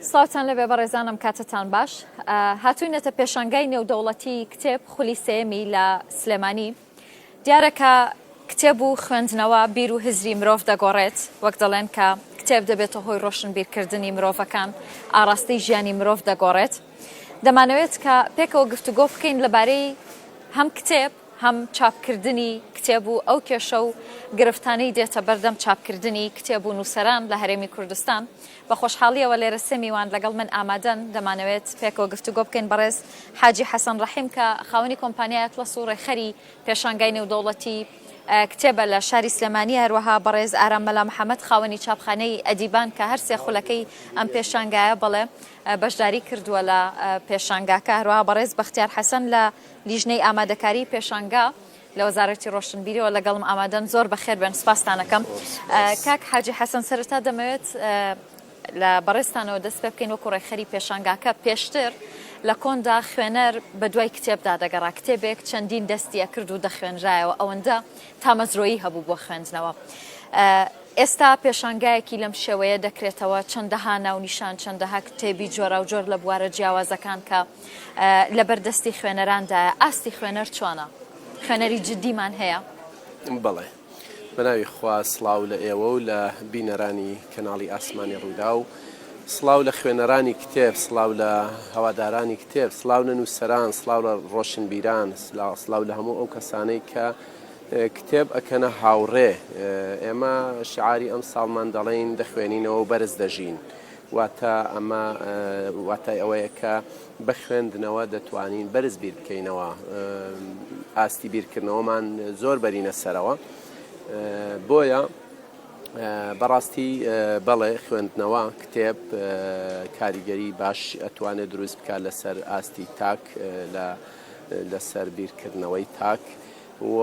سڵاوتان لەبێ بەڕێزانم کاتتان باش هاتووینەتە پێشانگای نێودەوڵەتی کتێب خولی سێمی لە سلێمانی دیارەکە کتێب و خوێندنەوە بیر و هزری مرۆڤ دەگۆڕێت وەک دەڵێن کە کتێب دەبێتە هۆی ڕۆشنبیرکردنی مرۆڤەکان ئاڕاستی ژیانی مرۆڤ دەگۆڕێت دەمانەوێت کە پێکەوە گفتوگۆ بکەین لەبارەی هەم کتێب هەم چاپکردنی کتێب و ئەو کێشە و گرفتانەی دێتە بەردەم چاپکردنی کتێب و نووسەران لە هەرێمی کوردستان بە خۆشحاڵیەوە لێرە سێ میوان لەگەڵ من ئامادەن دەمانەوێت پێکەوە گفتوگۆ بکەین بەڕێز حاجی حەسەن ڕەحیم کە خاوەنی کۆمپانیای ئەتڵەس و ڕێخەری پێشانگای نێودەوڵەتی کتێبە لە شاری سلێمانی هەروەها بەڕێز ئارام مەلا محەممەد خاوەنی چاپخانەی ئەدیبان کە هەر سێ خولەکەی ئەم پێشانگایە بڵێ بەشداری کردووە لە پێشانگاکە هەروەها بەڕێز بەختیار حەسەن لە لیژنەی ئامادەکاری پێشانگا لە وەزارەتی ڕۆشنبیریەوە لەگەڵم ئامادەن زۆر بەخێر بێن سپاستانەکەم کاک حاجی حەسەن سەرەتا دەمەوێت لە بەڕێستانەوە دەست پێ بکەین وەکو ڕێخەری پێشانگاکە پێشتر لە کۆندا خوێنەر بە دوای کتێبدا دەگەڕا کتێبێک چەندین دەستیە کرد و دەخوێنرایەوە ئەوەندە تامەزرۆیی هەبوو بۆ خوێندنەوە ئێستا پێشانگایەکی لەم شێوەیە دەکرێتەوە چەندەها ناونیشان چەندەها کتێبی جۆرە و جۆر لە بوارە جیاوازەکان کە لە بەردەستی خوێنەراندایە ئاستی خوێنەر چۆنە خوێنەری جدیمان هەیە بەڵێ بەناوی خوا سڵاو لە ئێوە و لە بینەرانی کەناڵی ئاسمانی ڕوودا و سڵاو لە خوێنەرانی کتێب سڵاو لە هەوادارانی کتێب سڵاو لە نووسەران سڵاو لە ڕۆشنبیران سڵاو لە هەموو ئەو کەسانەی کە کتێب ئەکەنە هاوڕێ ئێمە شعاری ئەم ساڵمان دەڵێن دەخوێنینەوە و بەرز دەژین واتە ئەمە واتای ئەوەیە کە بە خوێندنەوە دەتوانین بەرز بیر بکەینەوە ئاستی بیرکردنەوەمان زۆر بەرینە سەرەوە بۆیە بەڕاستی بەڵێ خوێندنەوە کتێب کاریگەری باش ئەتوانێت دروست بکات لەسەر ئاستی تاک لەسەر بیرکردنەوەی تاک و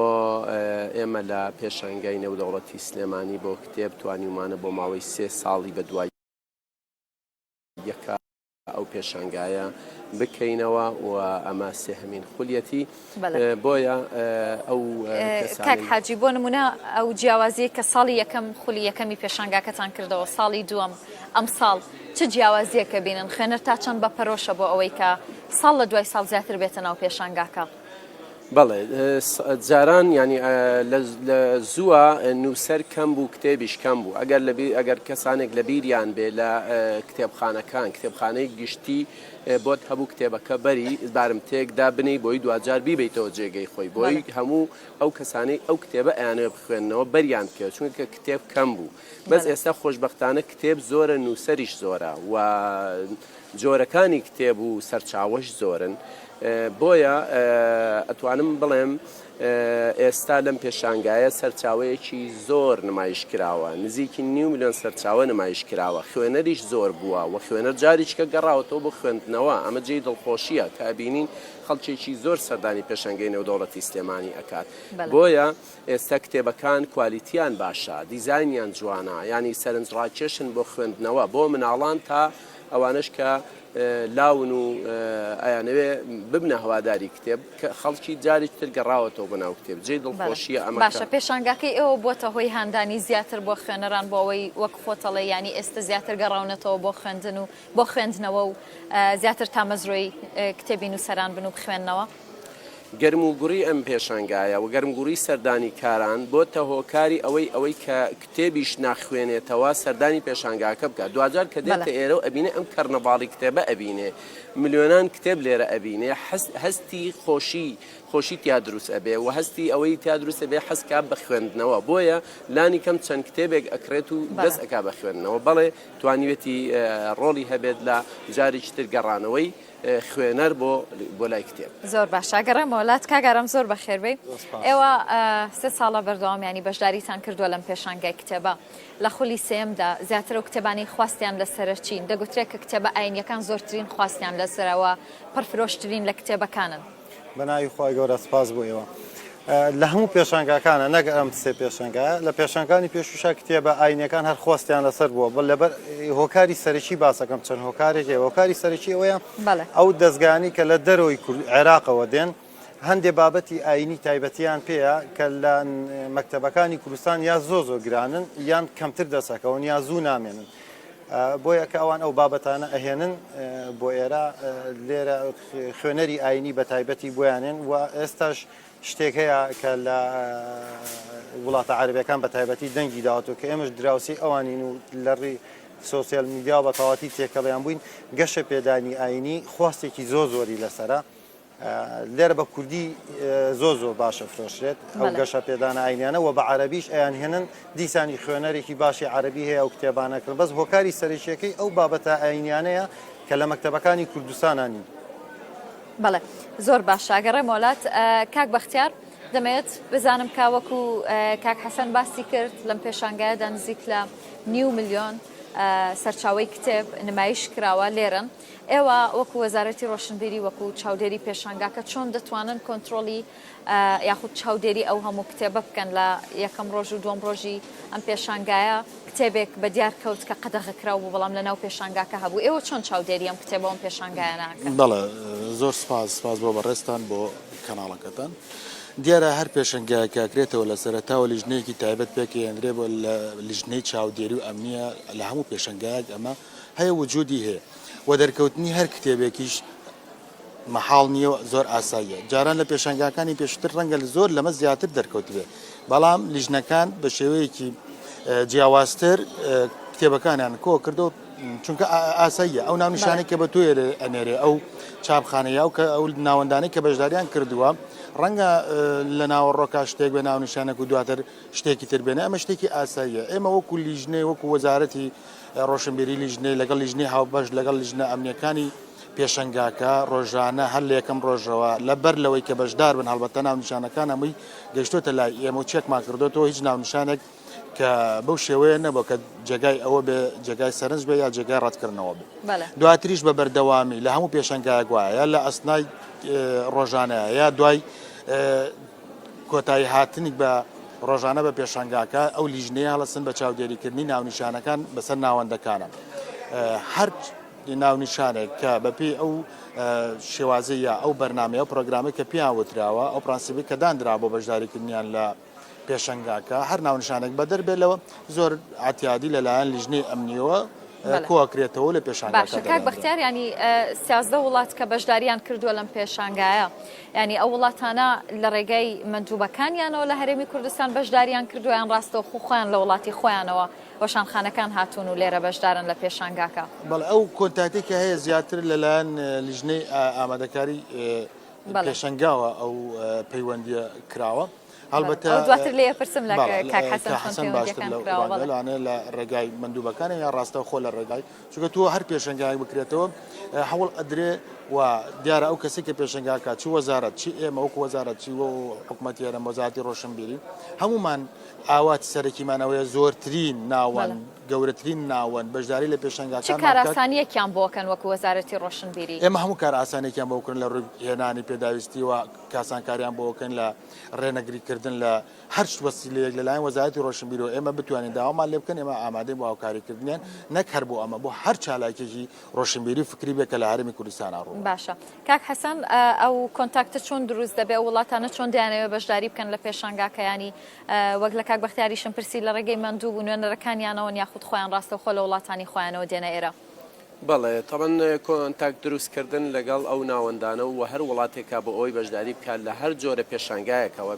ئێمە لە پێشانگای نێودەوڵەتی سلێمانی بۆ کتێب توانیمانە بۆ ماوەی 3 ساڵی بەدوای یەکە ئەو پێشانگایە بکەینەوە و ئەمە سێهەمین خولیەتی بۆیە ئەو کاک حاجی بۆ نمونە ئەو جیاوازیە کە ساڵی یەکەم خولی یەکەمی پێشانگاکەتان کردەوە ساڵی دووەم ئەم ساڵ چ جیاوازیەکە بینن خوێنەر تا چەند بە پەرۆشە بۆ ئەوەی کە ساڵ لە دوای ساڵ زیاتر بێتە ناو پێشانگاکە بەڵێ جاران ینی لە زووە نووسەر کەم بوو کتێبیش کەم بوو ئەگەر کەسانێک لە بیریان بێ لە کتێبخانەکان کتێبخانەی گشتی بۆت هەبوو کتێبەکە بەری بارم تێکدا بنی بۆی دوجار بیبیتەوە جێگەی خۆی بۆی هەموو ئەو کەسانەی ئەو کتێبە ئەیانێ بخوێنەوە بەریان کرد چونکە کتێب کەم بوو بەس ئێستا خۆشبەختانە کتێب زۆرە نووسەریش زۆرە و جۆرەکانی کتێب و سەرچاوەش زۆرن بۆیە ئەتوانم بڵێم ئێستا لەم پێشانگایە سەرچاوەیەکی زۆر نمایش کراوە نزیکی 9 میلیۆن سەرچاوە نمایش کراوە خوێنەریش زۆر بووە و خوێنەر جاریچکە گەڕاوەتەوە بۆ خوێندنەوە ئەمە جێی دڵخۆشیە کە بینین خەڵکێکی زۆر سەردانی پێشانگای نێودەوڵەتی سلێمانی ئەکات بۆیە ئێستا کتێبەکان کوالیتیان باشە دیزاینیان جوانە ینی سەرنجڕاکێشن بۆ خوێندنەوە بۆ مناڵان تا ئەوانش کە لاون و ئەیانەوێ ببنە هەواداری کتێب کە خەڵکی جارێکتر گەڕاوەتەوە بەناو کتێب جێی دڵخۆشیە ئەمە باشە پێشانگاکەی ئێوە بۆتە هۆی هاندانی زیاتر بۆ خوێنەران بۆ ئەوەی وەک خۆتەڵێ ینی ئێستا زیاتر گەڕاونەتەوە بۆ خوێندن و بۆ خوێندنەوە و زیاتر تامەزرۆی کتێبی نووسەران بن و بخوێندنەوە گەرموگوڕی ئەم پێشانگایە و گەرمگوڕی سەردانی کاران بۆتە هۆکاری ئەوەی کە کتێبیش ناخوێنێتەوە سەردانی پێشانگاکە بکات دوجار کە دێتە ئێرە و ئەبینێ ئەم کەرنەباڵی کتێبە ئەبینێ ملیۆنان کتێب لێرە ئەبینێ هەستی خۆشی تیا دروست ئەبێ و هەستی ئەوەی تیا دروست ئەبێ حەسکا بە خوێندنەوە بۆیە لانی کەم چەند کتێبێک ئەکرێت و دەست ئەکا بە خوێندنەوە بەڵێ توانیوێتی ڕۆڵی هەبێت لە جارێکی تر گەڕانەوەی خوێنەر بۆ لای کتێب زۆر باشە گەڕێمەوە لات کاگەرم زۆر بەخێربێ ئێوە 3 ساڵە بەردەوامیانی بەشداریتان کردووە لەم پێشانگای کتێبە لە خولی سێمدا زیاتر و کتێبانی خواستیان لەسەرچین دەگوترێت کە کتێبە ئاینیەکان زۆرترین خواستیان لەسەرەوە پڕفرۆشترین لە کتێبەکانن بەناوی خۆی گەورە سپاس بۆ ئێوە لە هەموو پێشانگاکانە نەگە ئەم سێ پێشانگایە لە پێشانگانی پێشوشە کتێبە ئاینەکان هەر خۆستیان لەسەر بووە بە لەبەر هۆکاری سەرەکی باسەکەم چەند هۆکارێکی هۆکاری سەرەکی ئەوەیە ئەو دەستگانی کە لە دەرەوەی عێراقەوە دێن هەندێک بابەتی ئاینی تایبەتیان پێەیە کە لە مەکتەبەکانی کوردستان یا زۆ گرانن یان کەمتر دەسەکەون یا زوو نامێنن بۆیە کە ئەوان ئەو بابەتانە ئەهێنن بۆ ئێرە لێرە خوێنەری ئاینی بە تایبەتی بۆیانێن و ئێستاش شتێک هەیە کە لە وڵاتە عەرەبیەکان بە تایبەتی دەنگی داوەتەوە کە ئێمەش دراوسی ئەوانین و لە ڕێی سۆسیال میدیا بە تەواتی تێکەڵیان بووین گەشە پێدانی ئاینی خواستێکی زۆری لەسرە لێرە بە کوردی زۆر باشە فرۆشرێت ئەو گەشە پێدانە ئاینیانە و بە عەرەبیش ئەیان هێنن دیسانی خوێنەرێکی باشی عەرەبی هەیە ئەو کتێبانەکرد بەس هۆکاری سەرەکیەکەی ئەو بابەتە ئاینیانەیە کە لە مەکتەبەکانی کوردستانانی بەڵێ زۆر باش ئەگەڕێ مۆلات کاک بەختیار دەمەوێت بزانم کا وەکو کاک حەسەن باسی کرد لەم پێشانگایەدا نزیک لە 9 ملیۆن سەرچاوی کتێب نمایش کراوە لێرن ئێوە وەکو وەزارەتی ڕۆشنبیری وەکو چاودێری پێشانگاکە چۆن دەتوانن کۆنتترۆلی یاخود چاودێری ئەو هەموو کتێبە بکەن لە یەکەم ڕۆژ و دوم ڕۆژی ئەم پێشانگایە کتێبێک بە دیار کەوت کە قەدەغەکراو بوو بەڵام لە ناو پێشانگاکە هەبوو ئێوە چۆن چاودێری ئەم کتێبە ئەم پێشانگایە ناکەن؟ بەڵێ زۆر سپاس بۆ بەڕێستان بۆ کەناڵەکەتان دیارە هەر پێشنگاکەکرێتەوە لە سەرەتاوە لیژنەیەکی تایبەت پێکێنرێ بۆ لە لیژنەی چاودێری و ئەمنیە لە هەموو پێشنگایەک ئەمە هەیە وجودی هەیە و دەرکەوتنی هەر کتێبێکیش مەحاڵ نییە زۆر ئاساییە جاران لە پێشنگاکانی پێشتر ڕەنگە زۆر لەمە زیاتر دەرکەوت بێ بەڵام لیژنەکان بە شێوەیەکی جیاوازتر کتێبەکانیان کۆ کردو چونکە ئاساییە ئەو ناونیشانێک کە بە تۆ ئەنێرێ ئەو چاپخانەیە و کە ئەو ناوەندانەی کە بەشداریان کردووە ڕەنگە لە ناوەڕۆکە شتێک بە ناونیشانێک و دواتر شتێکی تر بێنە ئەمە شتێکی ئاساییە ئێمە وەکو لیژنەی وەکو وەزارەتی ڕۆشنبیری لیژنەی لەگەڵ لیژنەی هاوبەش لەگەڵ لیژنە ئەمنیەکانی پێشنگاکە ڕۆژانە هەر لە یەکەم ڕۆژەوە لەبەر لەوەی کە بەشدار بن هەڵبەتە ناونیشانەکان هەمووی گەشتۆتە لای ئێمە و چێکمان کردوێتەوە هیچ ناونیشانێک کە بەو شێوەیە نەبوو کە جێگای ئەوە بێ جێگای سەرنج بێ یا جێگای ڕەتکردنەوە بێ دواتریش بە بەردەوامی لە هەموو پێشنگایە گوایە لە ئەسنای ڕۆژانەیە یا دوای کۆتایی هاتنی بە ڕۆژانە بە پێشنگاکە ئەو لیژنەیە هەڵەسن بە چاودێریکردنی ناونیشانەکان بەسەر ناوەندەکانە هەر ناونیشانێک کە بەپێی ئەو شێوازەیە ئەو بەرنامەیە پرۆگرامی کە پیان وتراوە ئەو پرانسیبی کە دانرا بۆ بەشداریکردنیان لە پێشنگاکە هەر ناونیشانێک بە دەربێتەوە زۆر ئاتیادی لەلایەن لیژنەی ئەمنیەوە کۆکرێتەوە لە پێشانگاکە کاک بەختیار ینی 13 وڵات کە بەشداریان کردووە لەم پێشانگایە ینی ئەو وڵاتانە لە ڕێگەی مندوبەکانیانەوە لە هەرێمی کوردستان بەشداریان کردویان ڕاستەوە خۆیان لە وڵاتی خۆیانەوە وەشانخانەکان هاتوون و لێرە بەشدارن لە پێشانگاکە بەڵێ ئەو کۆنتاکتی کە هەیە زیاتر لەلایەن لیژنەی ئامادەکاری پێشنگاوە ئەو پەیوەندیە کراوە هەڵبەتە دواتر لێ پرسم لە کاک حەسەن باشتر لەوانە لە ڕێگای مندوبەکانە یا ڕاستە خۆ لە ڕێگای چونکە تۆ هەر پێشنگای بکرێتەوە هەوڵ ئەدرێ و دیارە ئەو کەسی کە پێشنگاکە چی وەزارەت چی ئێمە وەکو وەزارەت چی و حکوومەتی هەرێم وەزارەتی ڕۆشنبیری هەمومان ئاواتی سەرەکیمانەوەیە زۆرترین ناوەند گەورەترین ناوەند بەشداری لە پێشنگاکان کار ئاسانیەکیان بۆکەن وەکو وەزارەتی ڕۆشنبیری ئێمە هەموو کار ئاسانێکیان بۆکردن لە ڕێهێنانی پێداویستی و کاسانکاریان بۆکەن لە ڕێنەگریکردن لە هەر وەسیلەیەک لەلایەن وەزارەتی ڕۆشنبیری و ئێمە بتوانین داوامان لێ بکەن ئێمە ئامادەین بۆ هاوکاریکردنیان نەک هەر بۆ ئەمە بۆ هەر چالاکێکی ڕۆشنبیری فکری بێکە لە هەرێمی کوردستان ڕوو باشە کاک حەسەن ئەو کۆنتاکتە چۆن دروست دەبێ ئەو وڵاتانە چۆن دەیانەوێت بەشداری بکەن لە پێشانگاکەیانی وەک لە کاک بەختیاریشم پرسی لە ڕێگەی مندوب و نوێنەرەکانیانەوە یاخود خۆیان ڕاستە خۆ لە وڵاتانی خۆیانەوە دێنە ئێرە بەڵێ تەبەن کۆنتاکت دروستکردن لەگەڵ ئەو ناوەندانە و هەر وڵاتێکا بۆ ئەوی بەشداری بکات لە هەر جۆرە پێشانگایەکەوە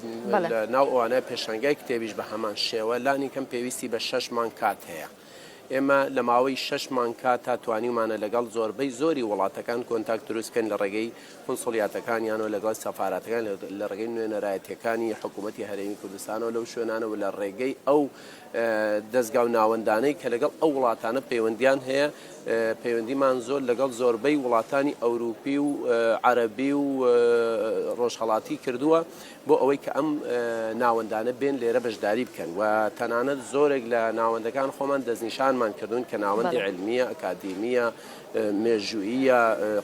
ناو ئەوانە پێشانگای کتێبیش بە هەمان شێوە لانی کەم پێویستی بە 6 مان کات هەیە ئێمە لە ماوەی 6 مان کات تا توانیمانە لەگەڵ زۆربەی زۆری وڵاتەکان کۆنتاکت دروستکەن لە ڕێگەی کۆنسڵیاتەکانیانەوە لەگەڵ سەفارەتەکان لە ڕێگەی نوێنەرایەتیەکانی حکوومەتی هەرێمی کوردستانەوە لەو شوێنانەوە لە ڕێگەی ئەو دەستگا و ناوەندانەی کە لەگەڵ ئەو وڵاتانە پەیوەندیان هەیە پەیوەندیمان زۆر لەگەڵ زۆربەی وڵاتانی ئەوروپی و عەرەبی و ڕۆژهەڵاتی کردووە بۆ ئەوەی کە ئەم ناوەندانە بێن لێرە بەشداری بکەن و تەنانەت زۆرێک لە ناوەندەکان خۆمان دەستنیشانمان کردوون کە ناوەندی علمیە ئەکادیمیە مێژوویە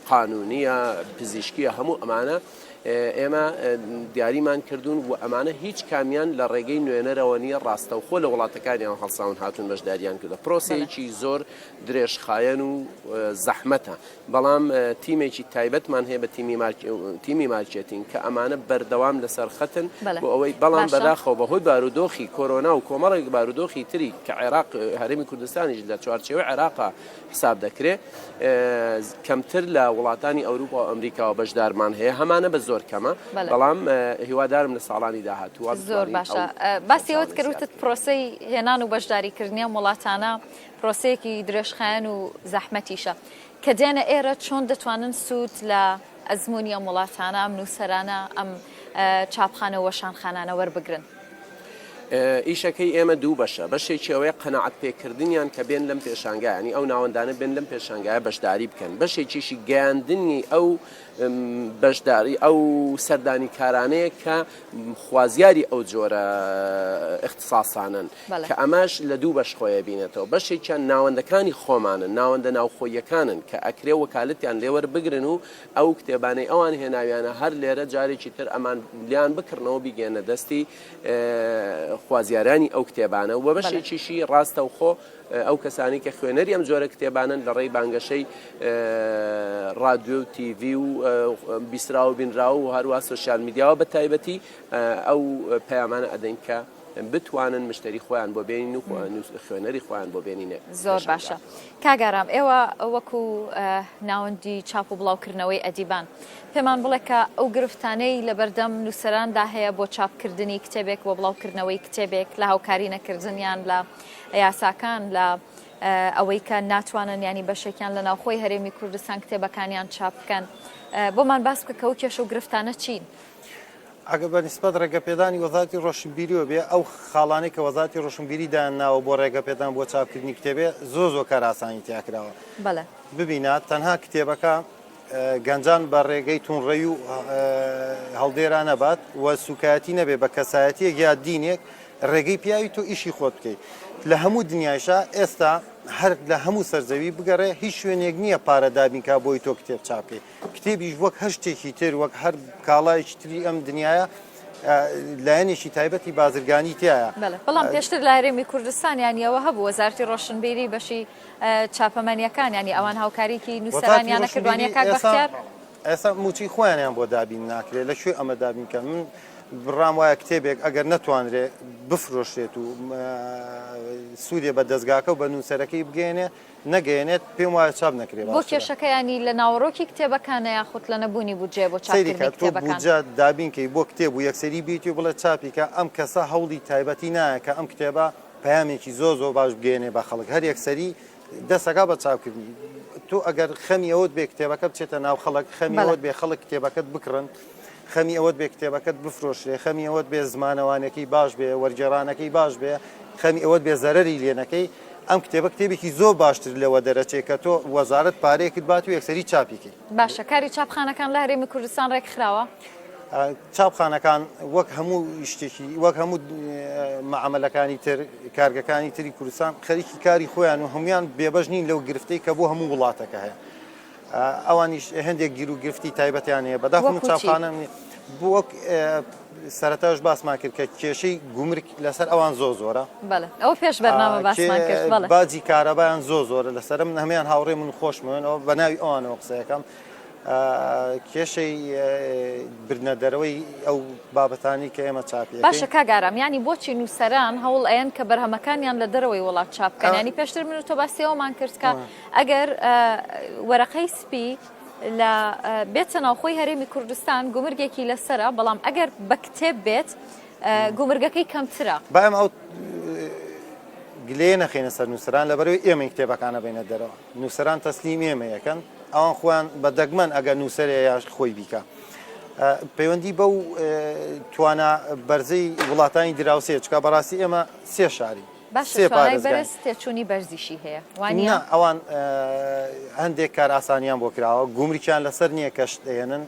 قانونیە پزیشکیە هەموو ئەمانە ئێمە دیاریمان کردوون و ئەمانە هیچ کامیان لە ڕێگەی نوێنەرەوە نیە ڕاستەوخۆ لە وڵاتەکانیان هەڵساون هاتوون بەشداریان کردە پرۆسەیەکی زۆر درێژخایەن و زەحمەتە بەڵام تیمێکی تایبەتمان هەیە بە تیمی مارکێتینگ کە ئەمانە بەردەوام لەسەر خەتن بۆ ئەوەی بەڵام بەداخەوە بەهۆی بارودۆخی کۆرۆنا و کۆمەڵێک بارودۆخی تری کە عێراق هەرێمی کوردستانیش لە چوارچێوەی عێراقا حساب دەکرێت کەمتر لە وڵاتانی ئەوروپا و ئەمریکاوە بەشدارمان هەیە هەمانە بە زۆر کەمە بەڵام هیوادارم لە ساڵانی داهاتووە زۆر باشە باسی ئەوت کردوتت پرۆسەی هێنان و بەشداریکردنیە وڵاتانە پرۆسەیەکی درێژخایەن و زەحمەتیشە کە دێنە ئێرە چۆن دەتوانن سوود لە ئەزمموی ئەم وڵاتانە ئەم نووسەرانە ئەم چاپخانە وەشانخانانە وەربگرن ئیشەکەی ئێمە دوو بەشە بەشێکی ئەوەیە قەنەعەت پێکردنیان کە بێن لەم پێشانگایانی ئەو ناوەندانە بێن لەم پێشانگایە بەشداری بکەن بەشێکیشی گەیاندنی ئەو بەشداری ئەو سەردانی کارانەیە کە خوازیاری ئەو جۆرە اختصاسانن کە ئەماش لە دوو بەش خۆیە بینێتەوە بەشێکیان ناوەندەکانی خۆمانن ناوەندە ناوخۆیەکانن کە ئەکرێ وەکالەتیان لێوە بگرن و ئەو کتێبانەی ئەوان هێناویانە هەر لێرە جارێکی تر ئەمان لیان بکردنەوە بیگەنە دەستی خوازیارانی ئەو کتێبانە و بەشێکیشی ڕاستە و خۆ ئەو کەسانی کە خوێنەری ئەم جۆرە کتێبانن لە ڕێی بانگەشەی ڕادیۆ و تیڤی و بیسرا و بینراو و هەروە سۆشیال میدیاوە بە تایبەتی ئەو پەیامانە ئەدەین کە بتوانن مشتری خۆیان بۆ بێنین و خوێنەری خۆیان بۆ بێنینێ زۆر باشە کاگارام ئێوە وەکو ناوەندی چاپ و بڵاوکردنەوەی ئەدیبان پێمان بڵێ کە ئەو گرفتانەی لە بەردەم نووسەراندا هەیە بۆ چاپکردنی کتێبێک بۆ بڵاوکردنەوەی کتێبێک لە هاوکاری نەکردنیان لە یاساکان لە ئەوەی کە ناتوانن ینی بەشێکیان لە ناوخۆی هەرێمی کوردستان کتێبەکانیان چاپ بکەن بۆمان باس بکە کە ئەو کێشە و گرفتانە چین ئەگە بە نسبەت ڕێگەپێدانی وەزارەتی ڕۆشنبیریەوە بێ ئەو خاڵانەی کە وەزارەتی ڕۆشنبیری داناوە بۆ ڕێگەپێدان بۆ چاپکردنی کتێبێ زۆر کار ئاسانی تیاکراوە ببینە تەنها کتێبەکە گەنجان بە ڕێگەی تونڕێی و هەڵدێرا نەبات و سوکایەتی نەبێ بە کەسایەتیەک یا دینێک ڕێگەی پیاوی تۆ ئیشی خۆت بکەیت لە هەموو دنیاشە ئێستا هەر لە هەموو سەرزەوی بگەڕێ هیچ شوێنێک نییە پارەدابینکە بۆی تۆ کتێب چاپکەی کتێبیش وەک هەر شتێکی تر وەک هەر کاڵایکی تری ئەم دنیاە لایەنێکی تایبەتی بازرگانی تایە بەڵام پێشتر لە هەرێمی کوردستان یانیەوە هەبوو وەزارەتی ڕۆشنبیری بەشی چاپەمەنیەکان ینی ئەوان هاوکاریکی نووسەرانیان نەکردوانیە کاک بەختیار ئێستا موچی خۆیانیان بۆ دابین ناکرێت لەکوێ ئەمە دابینکە من بڕام وایە کتێبێک ئەگەر نەتوانرێ بفرۆشێت و سوودێ بە دەستگاکە و بە نووسەرەکەی بگەێنێ نەگەێنێت پێم وایە چاپ نەکرێت بۆ کێشەکەیانی لە ناوەڕۆکی کتێبەکانە یاخود لە نەبوونی بودجێ بۆ چاپکردنی کتێبەکان بودجە دابینکەی بۆ کتێب و یەکسەری بیتی و بڵێ چاپیکە ئەم کەسە هەوڵی تایبەتی نایە کە ئەم کتێبە پەیامێکی زۆر باش بگەێنێ بە خەڵک هەر یەکسەری دەسەکە بە چاپکردنی تۆ ئەگەر خەمی ئەوت بێ کتێبەکە بچێتە ناو خەڵک خەمی ئەوت بێ خەڵک کتێبەکەت بکڕن خەمی ئەوت بێ کتێبەکەت بفرۆشرێ خەمی ئەوت بێ زمانەوانەکەی باش بێ وەرگێڕانەکەی باش بێ خەمی ئەوت بێ زەرەری لێنەکەی ئەم کتێبە کتێبێکی زۆر باشتر لەوە دەرەچێت کە تۆ وەزارەت پارەیەکت بات و یەکسەری چاپیکەی باشە کاری چاپخانەکان لە هەرێمی کوردستان ڕێکخراوە چاپخانەکان وەک هەموو شتێکی وەک هەموو معاملەکانی تر کارگەکانی تری کوردستان خەریکی کاری خۆیان و هەمویان بێبەش نین لەو گرفتەی کە بۆ هەموو وڵاتەکە هەیە ئەوانیش هەندێک گیر و گرفتی تایبەتیان هەیە بەداخەوە چاپخانە بۆ سەرەتاش باسمان کرد کە کێشەی گومرگ لەسەر ئەوان زۆرە ئەو پێش بەرنامە باسمان کرد باجی کارەبایان زۆرە لەسەر من هەمویان هاوڕێ من خۆشمن ئەو بە ناوی ئەوانەوە قسەیەکەم کێشەی برنەدەرەوەی ئەو بابەتانی کە ئێمە چاپی باشە کاگارام ینی بۆچی نووسەران هەوڵ ئەیەن کە بەرهەمەکانیان لە دەرەوەی وڵات چاپکەن ینی پێشتر من تۆ باسی ئەومان کرد کە ئەگەر وەرەقەی سپی لە بێتە ناوخۆی هەرێمی کوردستان گومرگێکی لەسرە بەڵام ئەگەر بە کتێب بێت گومرگەکەی کەمترە بایم ئەو گلێ نەخێنە سەر نووسەران لەبەرەوەی ئێمە کتێبەکانە بینە دەرەوە نووسەران تەسلیم ئێمە یەکەن ئەوان خۆیان بە دەگمەن ئەگەر نووسەرێ یاش خۆی بیکە پەیوەندی بەو توانە بەرزەی وڵاتانی دراوسێ چکە بەڕاستی ئێمە سێ شاری بەرز تێچوونی بەرزیشی هەیە وانە ئەوان هەندێک کار ئاسانیان بۆ کراوە گومریکیان لەسەر نییە کەشت دێنن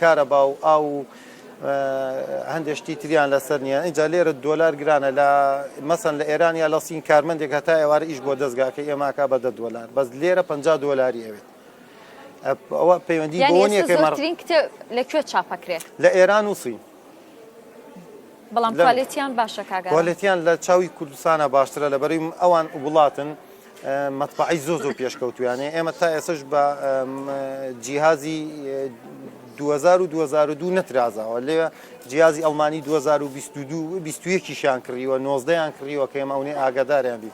کارە باو ئاو هەندێشتی تریان لەسەر نییە اینجا لێرە دۆلار گرانە لە مەسەن لە ئێران یا لە سین کارمەندێک هەتا ئێوارە ئیش بۆ دەستگاکە ئێماکە بە $10 بەس لێرە $50 ئەوێت ئەوە پەیوەندی بۆ یعنی نییە ئێستا زۆرترین کتێب لەکوێ چاپەکرێت لە ئێران و سین بەڵام کوالیتیان باشە کاگەڕان کۆلێتیان لە چاوی کوردستانە باشترە لەبەری ئەوان وڵاتن مەتبعی زۆ پێشکەوتویانێ ئێمە تا ئێسش بە جیهازی 2022 نەترازاوە لێ جیازی ئەڵمانی 2022 کڕیوە 19یان کڕیوە کە ئێمە ئەوێ ئاگاداریان بی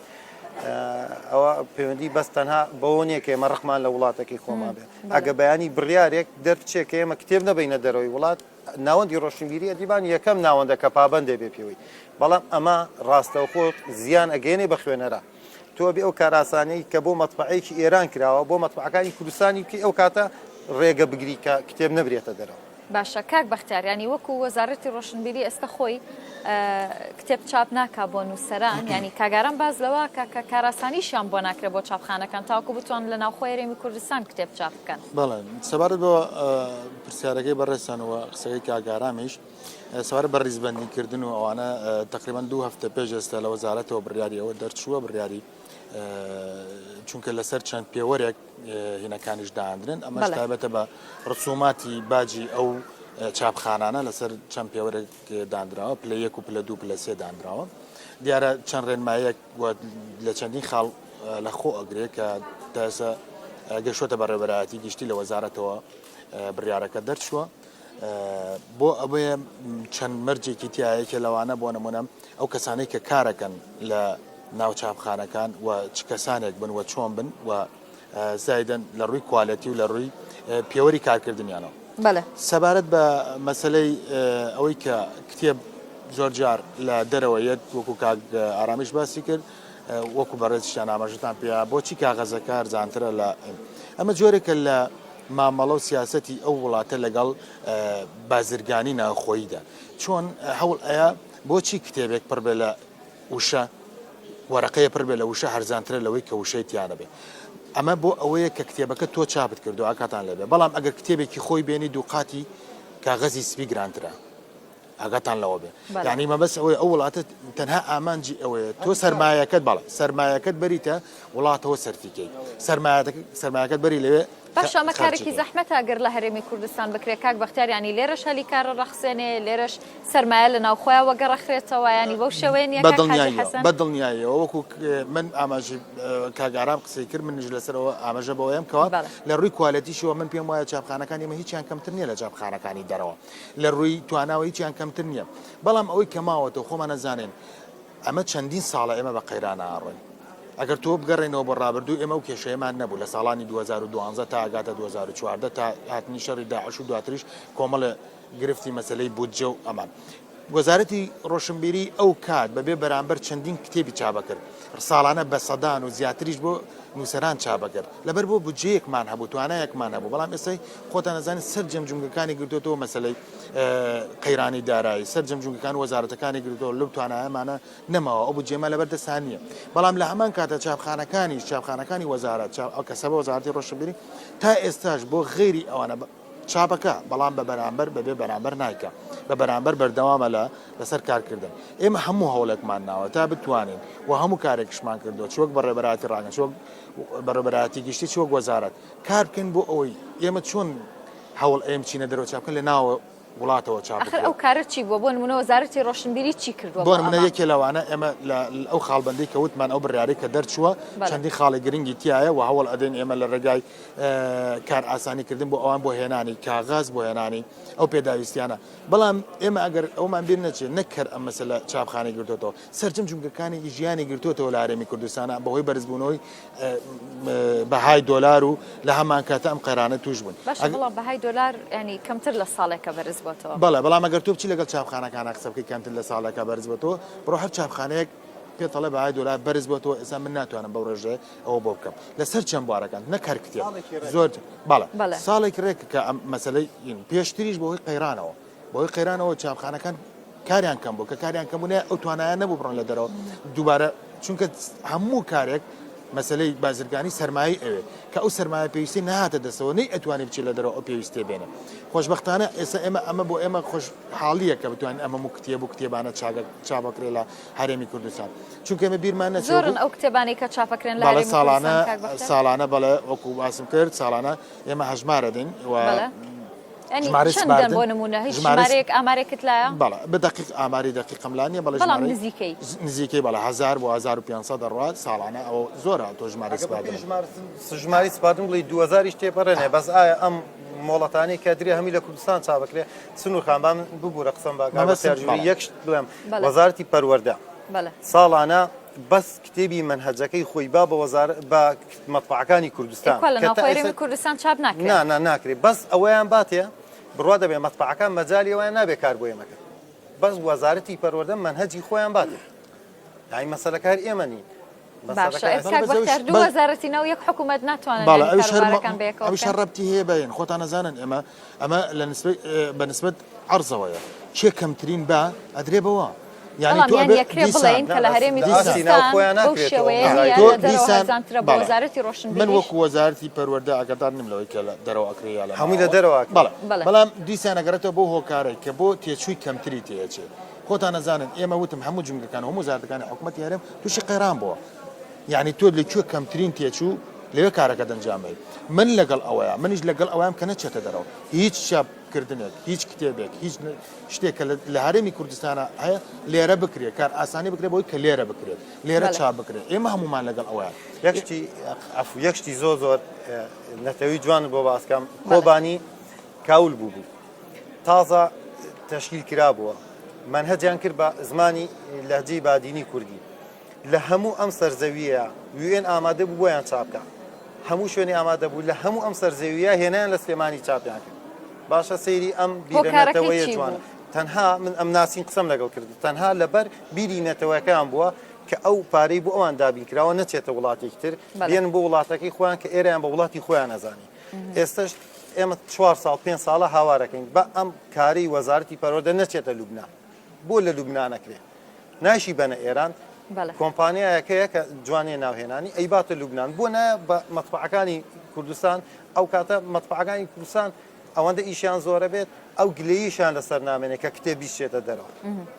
ئەوە پەیوەندی بەس تەنها بەوە نییە کە ئێمە ڕەخمان لە وڵاتەکەی خۆما بێ ئەگە بەیانی بڕیارێک دەرچێت کە ئێمە کتێب نەبینە دەرەوەی وڵات ناوەندی ڕۆشنبیری دیبان یەکەم ناوەندە کە پابندێ بێ پێوەی بەڵام ئەمە ڕاستەوە خۆت زیان ئەگەێنێ بە خوێنەرە تۆ بێ ئەو کاراسانەی کە بۆ مەتبعەیەکی ئێران کراوە بۆ مەتبعەکانی کوردستانی بکەی ئەو کاتە ڕێگە بگری کە کتێب نەبرێتە دەرەوە باشە کاک بەختیاریانی وەکو وەزارەتی ڕۆشنبیری ئێستا خۆی کتێب چاپ ناکا بۆ نووسەران ینی کاگاران باز لەوە کە کاراسانیشیان بۆ ناکرێت بۆ چاپخانەکان تاوەکو بتوان لە ناوخۆی هەرێمی کوردستان کتێب چاپ بکەن بەڵێ سەبارەت بۆ پرسیارەکەی بەڕێستانەوە قسەکەی کاگارامیش سەوارە بە ڕیزبەندیکردن و ئەوانە تقریبان 2 هەفتە پێش ئێستا لە وەزارەتەوە بڕیاری ئەوە دەرچووە بڕیاری چونکە لەسەر چەند پێوەرێک هینەکانیش داهاندرن ئەمەش تایبەتە بە ڕسوماتی باجی ئەو چاپخانانە لەسەر چەند پێوەرێک دانراوە پلە 1 و پلە 2 پلە 3 دانراوە دیارە چەند ڕێنمایەک لە چەندین خاڵ لە خۆ ئەگرێت کە داسە گەشتە بە ڕێبەرایەتی گشتی لە وەزارەتەوە بڕیارەکە دەرچووە بۆ ئەوەیە چەند مەرجێکی تایەکە لەوانە بۆ نمونە ئەو کەسانەی کە کارەکەن لە ناو چاپخانەکان و چ کەسانێک بن وە چۆن بن و زایدن لە ڕووی کوالەتی و لە ڕووی پێوەری کارکردنیانەوە سەبارەت بە مەسلەی ئەوەی کە کتێب زۆر جار لە دەرەوەیەت وەکو کاک ئارامیش باسی کرد وەکو بەڕێزیشان ئاماژتان پێیا بۆچی کاغەزەکە ئەرزانترە لە ئەمە جۆرێکە لە مامەڵە و سیاسەتی ئەو وڵاتە لەگەڵ بازرگانی ناوخۆییدا چۆن هەوڵ ئەیە بۆچی کتێبێک پڕ بێ لە وشە وەرەقەیە پڕ بێ لە وشە هەرزانترە لەوەی کە وشەی تیانە بێ ئەمە بۆ ئەوەیە کە کتێبەکە تۆ چاپت کردو ئاکاتان لەبێ بەڵام ئەگەر کتێبێکی خۆی بێنی دووقاتی کاغەزی سپی گرانترە ئاگاتان لەوە بێ یعنی مەبەست ئەوەیە ئەو وڵاتە تەنها ئامانجی ئەوەیە تۆ سەرمایەکەت بەڵێ سەرمایەکەت بەریتە وڵاتەوە سەرفیکەی سەرمایەکەت بەری لەوێ باش ئەمە کارێکی زەحمەتە ئەگەر لە هەرێمی کوردستان بکرێت کاک بەختیاریانی لێرەش هەلی کارە ڕەخسێنێ لێرەش سەرمایە لە ناوخۆیەوە گەڕەخرێتەوە ینی بەو شێوەیە نیە بەدڵنیاییەوە وەکو من ئاماژی کاگارام قسەی کرد منیش لەسەرەوە ئاماژە بەوەیەم کەوە لە ڕووی کوالەتیشەوە من پێم وایە چاپخانەکانی ئێمە هیچیان کەمتر نییە لە چاپخانەکانی دەرەوە لە ڕووی تواناوە هیچیان کەمتر نییە بەڵام ئەوەی کەماوەتەوە خۆمان نەزانێن ئەمە چەندین ساڵە ئێمە بە قەیرانە ئاڕۆین ئەگەر تۆ بگەڕێنەوە بۆ ڕابردوو ئێمە و کێشەیەمان نەبوو لە ساڵانی 2012 تا ئاگاتە 2014 تا هاتنی شەڕی داعش و دواتریش کۆمەڵە گرفتی مەسلەی بودجە و ئەمان وەزارەتی ڕۆشنبیری ئەو کات بەبێ بەرامبەر چەندین کتێبی چاپە کرد ساڵانە بە سەدان و زیاتریش بۆ نووسەران چاپە کرد لەبەر بۆ بودجەیەکمان هەبوو توانایەکمان هەبوو بەڵام ئێستای خۆتان نەزانێت سەر جەمجومگەکانی گرتوتەوە مەسلەی قەیرانی دارایی سەر جەمجومگەکان وەزارەتەکانی گرتووە لەو توانایەمانە نەماوە ئەو بودجێمە لەبەردەستان نییە بەڵام لە هەمان کاتە چاپخانەکانی وەزارەت ئەو کەسەبە وەزارەتی ڕۆشنبیری تا ئێستاش بۆ غێری ئەوانە چاپەکە بەڵام بە بەرامبەر بەبێ بەرامبەر نایکە بە بەرامبەر بەردەوامە لەسەر کارکردن ئێمە هەموو هەوڵێکمان ناوە تا بتوانین و هەموو کارێکشمان کردو چۆک بەڕێبەراتی ڕاگەن چۆک بەڕێبەراتی گشتی چۆک وەزارەت کار بکەین بۆ ئەوەی ئێمە چۆن هەوڵ ئێم چینە دەرەوە چاپکە لە ناوە وڵاتەوە چاپ ئەو کارە چی بووە بۆ نمونە وەزارەتی ڕۆشنبیری چی کردووە بۆ نمونە یەکێ لەوانە ئێمە ئەو خاڵبەندی کە وتمان ئەو بڕیاری کە دەرچووە چەندی خاڵی گرنگی تایە و هەوڵ ئەدەین ئێمە لە ڕێگای کار ئاسانیکردن بۆ ئەوان بۆ هێنانی کاغاز بۆ هێنانی ئەو پێداویستیانە بەڵام ئێمە ئەگەر ئەومان بیر نەچێت نەکرد ئەم مەسەلە چاپخانەی گرتوتەوە سەرجەمجومگەکانی ژیانی گرتوتەوە لە هەرێمی کوردستانە بەهۆی بەرزبوونەوەی بەهای دۆلار و لە هەمان کاتە ئەم قەیرانە توش بوون بەڵام بەهای دۆلار ینی کەمتر لە ساڵێکە بەرز بۆتەوە بەڵام ئەگەر تۆ بچی لەگەڵ چاپخانەکانە قسە بکەی کەمتر لە ساڵەکە بەرز بۆتەوە بڕۆ هەر چاپخانەیەک پێتەڵێ بەهای دۆلار بەرز بۆتەوە ئێستا من ناتوانم بەو ڕێژەیە ئەوە بۆ بکەم لەسەر چەند بوارەکان نەکار کتێب زۆر بەڵێ ساڵێک ڕێک کە مەسەلەی پێشتریش بۆهۆی قەیرانەوە بۆهۆی قەیرانەوە چاپخانەکان کاریان کەم بوو کە کاریان کەمبوونێ ئەو توانایە نەبوو بڕۆن لە دەرەوە دووبارە چونکە هەموو کارێک مەسلەی بازرگانی سەرمایی ئەوێ کە ئەو سەرمایە پێویستی نهاتە دەستەوە نەی ئەتوانێت بچێت لە دەرەوە ئەو پێویستێ بێنە خۆشبەختانە ئێستا ئەمە بۆ ئێمە خۆش حاڵیە کە بتوانین ئەمە و کتێب و کتێبانە چاپەکرێ لە هەرێمی کوردستان چونکە ئێمە بیرمان نەچوو زۆرن ئەو کتێبانی کە چاپەکرێن لە بەڵێ هەرێمی ساڵانە بەڵێ وەکو باسم کرد ساڵانە ئێمە هەژمارە دەین ینی چەندەن بۆ نمونە هیچ ژمارەیەک ئامارێکت لایە بەڵێ بەدەقیق ئاماری دقیقم لانیە بەڵام نزیکەی بەڵێ 1000 بۆ 1500 دەڕات ساڵانە ئەو زۆرە تۆ ژمارە ژماری سپاردن بڵی 2000 تێپەڕێنێ بەس ئایا ئەم مۆڵەتانی کە درێ هەمی لە کوردستان چاپەکرێ سنوورخان بام ببوورە قسەم باگەری یەکشت بڵێم وەزارەتی پەروەردە ساڵانە بەس کتێبی منهەجەکەی خۆی با بە مەطبعەکانی کوردستان کوردستان چاپ ناکرێت بەس ئەوەیان باتێ بڕوا دەبێ مەطبعەکان مەجای ئەویان نابێ کار بۆ ئێمەکە بەس وەزارەتی پەروەردە منهەجی خۆیان باتێ یعنی مەسەلەکار ئێمە نین دو وەزارەتینەوە یەک حکوومەت ناتوانێت ئەوش ڕەبتی هەیە بەین خۆتان نەزانن ئەمە بە نسبەت عەرزەوەیە چێ کەمترین بە ئەدرێ بەوە یعنی یەکرێ بڵێن کە لە هەرێمی وەزارەتی ڕۆشن من وەکو وەزارەتی پەروەردە ئاگادار نیم لەوەی کە دەرەوە ئەکرێ هەمووی لە دەرەوە بەڵام دیسان ئەگەرێتەوە بۆ هۆکارێک کە بۆ تێچووی کەمتری تێچێت خۆتان نەزانن ئێمە وتم هەموو جملەکان هەموو وەزارەتەکانی حکوومەتی هەرێم تووشی قەیران بووە یعنی تۆ لەکوێ کەمترین تێچوو لەوێ کارەکە دەنجامێت من لەگەڵ ئەوەیە منیش لەگەڵ ئەوەیان کە نەچێتە دەرەوە هیچ چاپکردنێک هیچ کتێبێک هیچ شتێکە لە هەرێمی کوردستانە هەیە لێرە بکرێت کار ئاسانی بکرێت بۆی کە لێرە بکرێت لێرە چاپ بکرێت ئێمە هەمومان لەگەڵ ئەوەیە یەکشتی زۆر نەتەوەی جوان بۆ باسکەم کۆبانی کاول بوو تازە تەشکیل کرا بووە منهەجیان کرد بە زمانی لەهجەی بادینی کوردی لە هەموو ئەم سەرزەویە UN ئامادە بوو بۆیان چاپکە هەموو شوێنی ئامادە بوو لە هەموو ئەم سەرزەویە هێنیان لە سلێمانی چاپیان کرد باشە سەیری ئەم بیرەنەتەوەیە جوانە تەنها من ئەم ناسین قسەم لەگەڵ کرد تەنها لەبەر بیری نەتەوەکان بووە کە ئەو پارەی بۆ ئەوان دابین کراوە نەچێتە وڵاتێکی تر بێن بۆ وڵاتەکەی خۆیان کە ئێرەیان بە وڵاتی خۆیان نەزانی ئێستش ئێمە 4 ساڵ 5 ساڵە هاوارەکەین بە ئەم کاری وەزارەتی پەروەردە نەچێتە لوبنان بۆ لە لوبنانەکرێ ناشی بەنە ئێران کۆمپانیایەکەیە کە جوانێ ناوهێنانی ئەیباتە لوبنان بۆ نایە بە مەطبعەکانی کوردستان ئەو کاتە مەطبعەکانی کوردستان ئەوەندە ئیشیان زۆرە بێت ئەو گلەییشان لەسەر نامێنێ کە کتێبی شێتە دەرەوە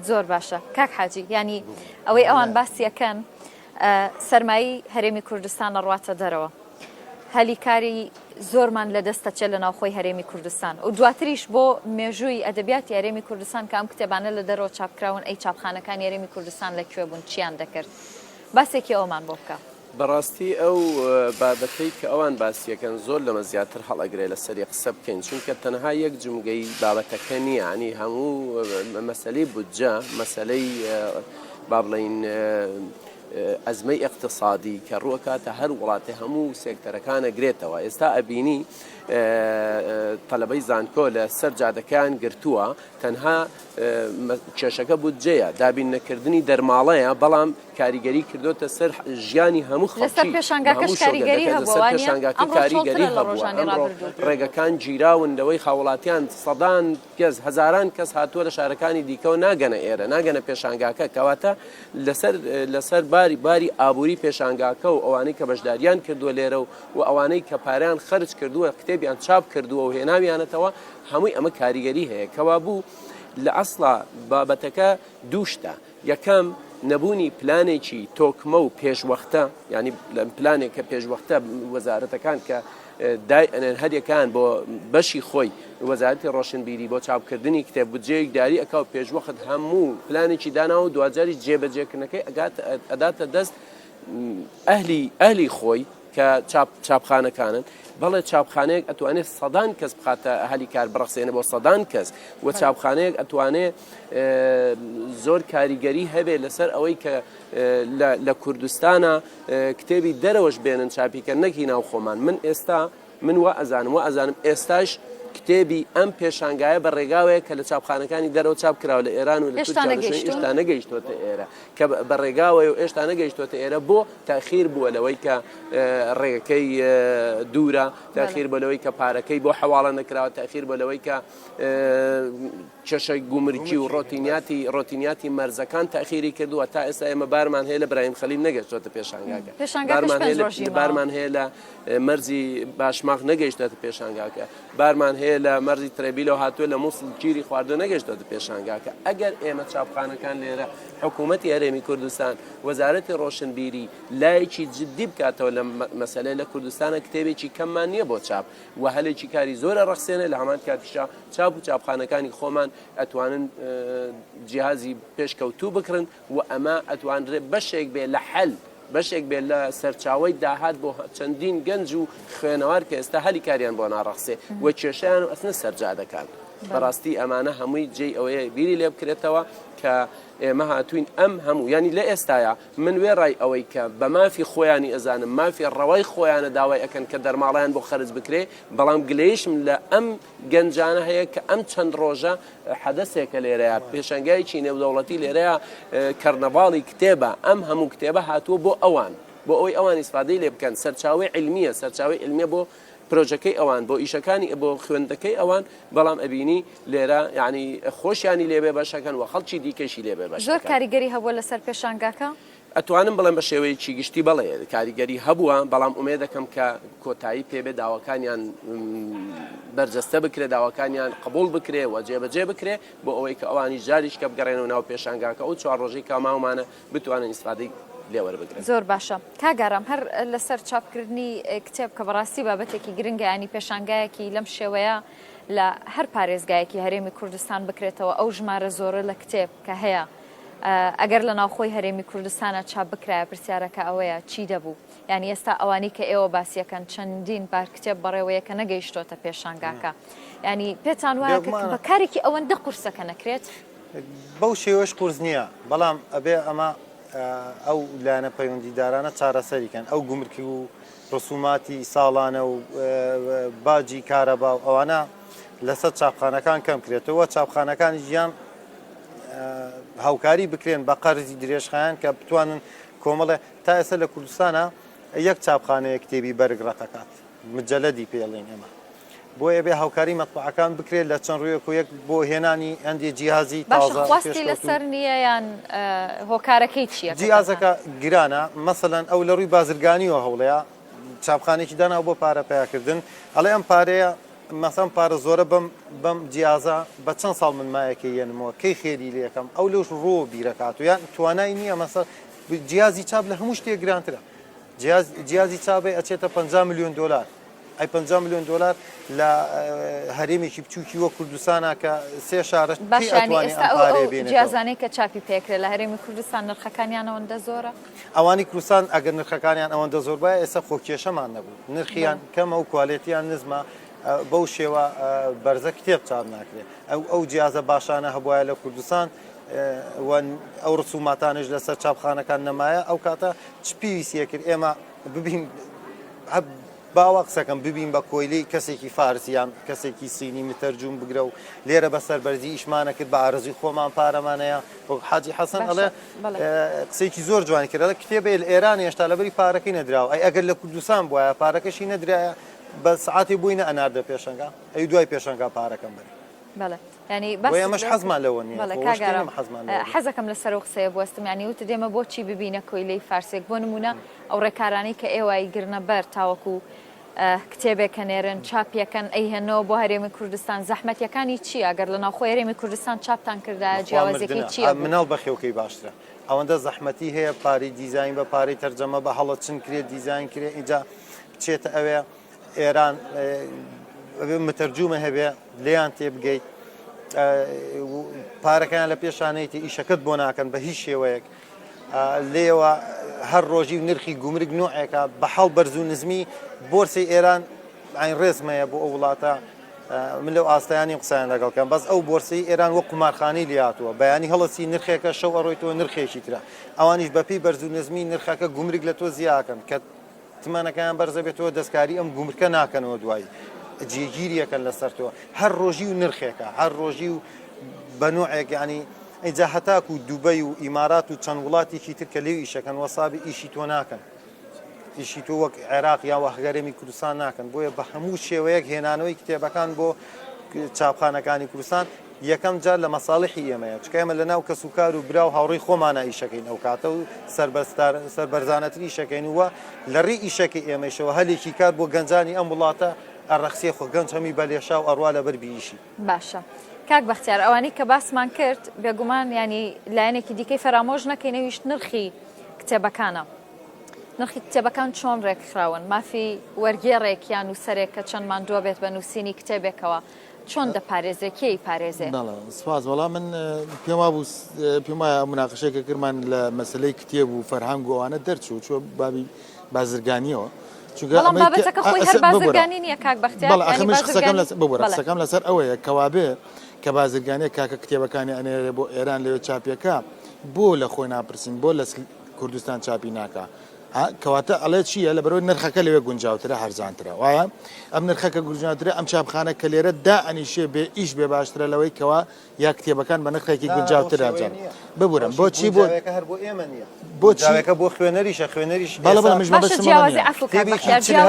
زۆر باشە کاک حاجی ینی ئەوەی ئەوان باسیەکەن سەرمایی هەرێمی کوردستان ڕواتە دەرەوە هەلیکاری زۆرمان لە دەستە چێ لە ناوخۆی هەرێمی کوردستان و دواتریش بۆ مێژووی ئەدەبیاتی هەرێمی کوردستان کە ئەم کتێبانە لە دەرەوە چاپکراون ئەی چاپخانەکانی هەرێمی کوردستان لەکوێ بوون چیان دەکرد باسێکی ئەومان بۆ بکە بەڕاستی ئەو بابەتەی کە ئەوان باسیەکەن زۆر لەمە زیاتر هەڵەگرێ لە سەری قسە بکەین چونکە تەنها یەک جمگەی بابەتەکە نیە ینی هەموو مەسەلەی بودجە مەسەلەی با بڵێین ئەزمەی اقتصادی کە ڕووەکاتە هەر وڵاتی هەموو سێکتەرەکانە گرێتەوە ئێستا ئەبینی تەلەبەی زانکۆ لە سەر جادەکان گرتووە تەنها کێشەکە بودجەیە دابین نەکردنی دەرماڵەیە بەڵام کاریگەری کردوتە سەر ژیانی هەموو خەڵکی کاریگەری هەبووە ڕێگەکان گیراونەوەی خاوڵاتیان سەدان کەس هەزاران کەس هاتووە لە شارەکانی دیکەەوە ناگەنە ئێرە ناگەنە پێشانگاکە کەواتە لەسەر باری ئابووری پێشانگاکە و ئەوانەی کە بەشداریان کردووە لێرە و ئەوانەی کە پاریان خرج کردووە کتێبیان چاپ کردووە و هێناویانەتەوە هەمووی ئەمە کاریگەری هەیە کەوا بوو لە ئەسڵا بابەتەکە دووشتە یەکەم نەبوونی پلانێکی تۆکمە و پێشوەختە ینی پلانێک کە پێشوەختە وەزارەتەکان کە هەریەکان بۆ بەشی خۆی وەزارەتی ڕۆشنبیری بۆ چاپکردنی کتێب بودجەیەک داری ئەکا و پێشوەخت هەموو پلانێکی داناوە و دوجاری جێبەجێکردنەکەی ئەداتە دەست ئەهلی خۆی کە چاپخانەکانن بەڵێ چاپخانەیەک ئەتوانێت سەدان کەس بخاتە هەلی کار بڕخسێنە بۆ سەدان کەس و چاپخانەیەک ئەتوانێت زۆر کاریگەری هەبێت لەسەر ئەوەی کە لە کوردستانە کتێبی دەرەوەش بێنن چاپیکە نەکی ناو خۆمان من ئێستا من وا ئەزانم ئێستاش کتێبی ئەم پێشانگایە بە ڕێگاوەیە کە لە چاپخانەکانی دەرەوە چاپ کراوە لە ئێران و لە ئێشتا نەگەیشتۆتە ئێرە کە بە ڕێگاوەیە و ئێشتا نەگەیشتۆتە ئێرە بۆ تاخیر بووە لەوەی کە ڕێگەکەی دوورە، تاخیر بۆ لەوەی کە پارەکەی بۆ حواڵە نەکراوە، تاخیر بۆ لەوەی کە کێشەی گومرکی و ڕۆتینیاتی مەرزەکان تاخیری کردووە. تا ئێستا ئێمە بارمان هەیە لە برایم خەلیل نەگەشتۆتە پێشانگاکە، بارمان هەیە لە مەرزی باشماق نەگەیشتێتە پێشانگاکە، بارمان هەیە لە مەرزی ترێبیلەوە هاتووە لە مووسڵ گیری خواردو نەگەشتێتە پێشانگاکە. ئەگەر ئێمە چاپخانەکان لێرە حکوومەتی هەرێمی کوردستان وەزارەتی ڕۆشنبیری لایەکی جددی بکاتەوە لە مەسەلەی لە کوردستانە کتێبێکی کەممان نییە بۆ چاپ و هەلێکی کاری زۆرە ڕەخسێنە لە هەمان کاتیشا چاپ و چاپخانەکانی خۆمان ئەتوانن جیهازی پێشکەوتوو بکڕن و ئەمە ئەتوانرێت بەشێک بێ لە حەل بەشێک بێت لە سەرچاوی داهات بۆ چەندین گەنج و خوێنەوار کە ئێستا هەلی کاریان بۆ ناڕەخسێ و کێشیان ئەسنە سەرجا دەکات. بەڕاستی ئەمانە هەمووی جێی ئەوەیە بیری لێ بکرێتەوە کە ئێمە هاتوین ئەم هەموو ینی لە ئێستاە من وێڕای ئەوەی کە بە مافی خۆیانی ئەزانم مافی ڕەوای خۆیانە داوای ئەکەن کە دەرماڵیان بۆ خەرج بکرێ، بەڵام گلەیشم لە ئەم گەنجانە هەیە کە ئەم چەند ڕۆژە حەدەسێکە لێرەیە پێشەنگایکی نێودەوڵەتی لێرەیە کەرنەڤاڵی کتێبە، ئەم هەموو کتێبە هاتووە بۆ ئەوان بۆ ئەوەی ئەوان ئیسفادەی لێ بکەن، سەرچاوی علمیە بۆ پرۆژەکەی ئەوان بۆ ئیشەکانی بۆ خوێندەکەی ئەوان، بەڵام ئەبینی لێرە یعنی خۆشیانی لێبێ بەشەکەن و خەڵکی دیکەشی لێبێ بەش. زۆر کاریگەری هەبووە لەسەر پێشانگاکە؟ ئەتوانم بڵێم بە شێوەیەکی گشتی بڵێ کاریگەری هەبووە، بەڵام ئومێ دەکەم کە کۆتایی پێبێ داواکانیان بەرجەستە بکرێ، داواکانیان قبول بکرێ و جێبەجێ بکرێ بۆ ئەوەی کە ئەوانی جاریش کە بگەڕێنەوە ناو پێشانگاکە و 4 ڕۆژەی کاماومانە بتوانن ئیسفادەی زۆر باشە. کاگارام هەر لەسەر چاپکردنی کتێب کە بەڕاستی بابەتێکی گرنگە ینی پێشانگایەکی لەم شێوەیە لە هەر پارێزگایەکی هەرێمی کوردستان بکرێتەوە ئەو ژمارە زۆرە لە کتێب کە هەیە ئەگەر لە ناوخۆی هەرێمی کوردستانە چاپ بکرایە پرسیارەکە ئەوەیە چی دەبوو؟ ینی ئێستا ئەوانی کە ئێوە باسیەکەن چەندین بار کتێب بەڕێوەیە کە نەگەیشتۆتە پێشانگاکە، ینی پێتان وایە بە کارێکی ئەوەندە قورسەکە نەکرێت؟ بەو شێوەش قورس نییە، بەڵام ئەبێ ئەمە ئەو لایەنە پەیوەندیدارانە چارەسەریکەن، ئەو گومرکی و ڕسوماتی ساڵانە و باجی کارەبا و ئەوانە لەسەر چاپخانەکان کەم کرێتەوە، چاپخانەکانی ژیان هاوکاری بکرێن بە قەرزی درێژخایان کە بتوانن کۆمەڵێ تا ئێستا لە کوردستانە یەک چاپخانەیە کتێبی بەرگ ڕەتەکات مجەلەدی پێڵێن ئێمە، بۆیە بێ هاوکاری مەطبوعەکان بکرێت لە چەند ڕوویەک و یەک بۆ هێنانی هەندێ جیهازی تازە خواستی لەسەر نییە یان هۆکارەکەی چییە؟ جیهازەکە گرانە، مەسەڵەن ئەو لە ڕووی بازرگانیەوە هەوڵەیە چاپخانێکی داناو بۆ پارە پیاکردن، ئەڵێ ئەم پارەیە مەسەڵەن پارە زۆرە بەم جیازە بە چەند ساڵ من مایەکە یەنمەوە کەی خێری لێ یەکەم ئەو لەوش ڕۆ بیرەکات و یان توانای نییە مەسەڵ جیازی چاپ لە هەموو شتێک گرانترە، جیازی چاپێ ئەچێتە 50 میلیۆن دلار، ئەی 50 میلیۆن دلار لە هەرێمێکی بچووکی وە کوردستانە کە سێ شارە جیازانەی کە چاپی پێکرێت لە هەرێمی کوردستان نرخەکانیان ئەوەندە زۆرە؟ ئەوانی کوردستان ئەگەر نرخەکانیان ئەوەندە زۆر بایە ئێستا خۆکێشەمان نەبوو، نرخیان کەمە و کوالێتیان نزمە، بەو شێوە بەرزە کتێب چاپ ناکرێت. ئەو جیازە باشانە هەبوایە لە کوردستان ئەو ڕسوماتانش لەسەر چاپخانەکان نەمایە، ئەو کاتە چ پێویستیە کرد ئێمە ببین باوە قسەکەم ببین بە کۆیلەی کەسێکی فارسیان کەسێکی سینی متەرجوم بگرە و لێرە بەسەر بەرزی ئیشمانە کرد بە ئارزوی خۆمان پارەمانەیە. حاجی حەسەن ئەڵێ قسێکی زۆر جوانی کردە کتێبێ لە ئێران هێشتا لەبەری پارەکەی نەدراوە، ئەی ئەگەر لە کوردستان بووایە پارەکەشی نەدرایە بە سعاتی بووینە ئەناردە پێشەنگا ئەی دوای پێشەنگا پارەکەم بەر. بەڵێ ینی بەمەش حەزمان لەوە نیە حەزەکەم لەسەر و قسەیە بوەستم ینی وتە دێمە بۆچی ببینە کۆیلەی فارسێک بۆ نمونە ئەو ڕێکارانی کە ئێوای گرنە بەر تاوەکو کتێبێکە نێرن چاپیەکەن ئەیهێنەوە بۆ هەرێمی کوردستان زەحمەتیەکانی چی ئەگەر لە ناوخۆی هەرێمی کوردستان چاپتان کردایە جیاوازێکی چیە؟ مناڵ بەخێوکەی باشترە ئەوەندە زەحمەتی هەیە پارەی دیزاین بە پارەی تەرجەمە بە هەڵە چن کرێت دیزاین کرێ ئینجا بچێتە ئەوێ ئێران متەرجومە هەبێ لێیان تێ بگەیت پارەکەیان لە پێشانەیەتی ئیشەکەت بۆ ناکەن بە هیچ شێوەیەک لێوە هەر ڕۆژی نرخی گومرگ نوعێکە بە حەڵ بەرز و نزمی بۆرسی ئێران ئاین ڕێزمەیە بۆ ئەو وڵاتە من لەو ئاستایانی قسەیان لەگەڵکەم بەس ئەو بۆرسی ئێران وە قمارخانەی لاتووە بەیانی هەڵەسی نرخێکە شەو ئەڕۆیتەوە نرخێکی ترە ئەوانیش بەپی بەرز و نزمی نرخەکە گومرگ لە تۆ زیاکەن کە تمانەکەیان بەرزە بێتەوە دەستکاری ئەم گومرکە ناکەنەوە دوایی جێگیریەکەن لەسەرتەوە هەر ڕۆژی و نرخێکە هەر ڕۆژی و بە نوعێک ینی ئەیجا هەتاک و دووبەی و ئیمارات و چەند وڵاتێکی تر کە لێو ئیشەکەن وەسابی ئیشی تۆ ناکەن ئیشی تۆ وەک عێراق یا وەهگەرێمی کوردستان ناکەن بۆیە بە هەموو شێوەیەک هێنانەوەی کتێبەکان بۆ چاپخانەکانی کوردستان یەکەم جار لە مەساڵحی ئێمەیە چکە ئێمە لەناو کەسوکار و برا و هاوڕێی خۆمانە ئیشەکەین ئەو کاتە و سەربەرزانەتری ئیشەکەین وە لە ڕێی ئیشەکەی ئێمەشەوە هەلێکی کار بۆ گەنجانی ئەم وڵاتە ئەڕەخسیە خۆ گەنج هەمی بەلێشا و ئەڕوا لەبەر بیشی باشە کاک بەختیار ئەوانەی کە باسمان کرد بێگومان ینی لایەنێکی دیکەی فەرامۆژ نەکەینەویشت نرخی کتێبەکانە نرخی کتێبەکان چۆن ڕێکخراون مافی وەرگێڕێک یان نووسەرێک کە چەند ماندووە بێت بە نووسینی کتێبێکەوە چۆن دەپارێزێ کێی پارێزێ سپاس وەڵام من پێم بوو پێم وایە مناقشەیەکە کردمان لە مەسلەی کتێب و فەرهەنگ و ئەوانە دەرچوو چۆ بابی بازرگانیەوە بەڵام بابەتەکە خۆی هەر بازرگانی نییە کاک بەختیار قسەکەم لەسەر ئەوەیە کەوابێ کە بازرگانیە کاکە کتێبەکانی ئەنێرێ بۆ ئێران لەوێ چاپیەکە بۆ لە خۆی ناپرسین بۆ لە کوردستان چاپی ناکە کەواتە ئەڵێ چییە لە بەرەوەی نرخەکە لەوێ گونجاوترە هەرزانترە وایە ئەم نرخەکە گونجاوترە ئەم چاپخانە کە لێرە دا ئەنیشێ بێ ئیش بێ باشترە لەوەی کەوا یا کتێبەکان بە نرخێکی گونجاوترە ئەنجام ببورم بۆچی بۆ هەر بۆ ئێمە نییە بۆچیەکە بۆ خوێنەریشە خوێنەریش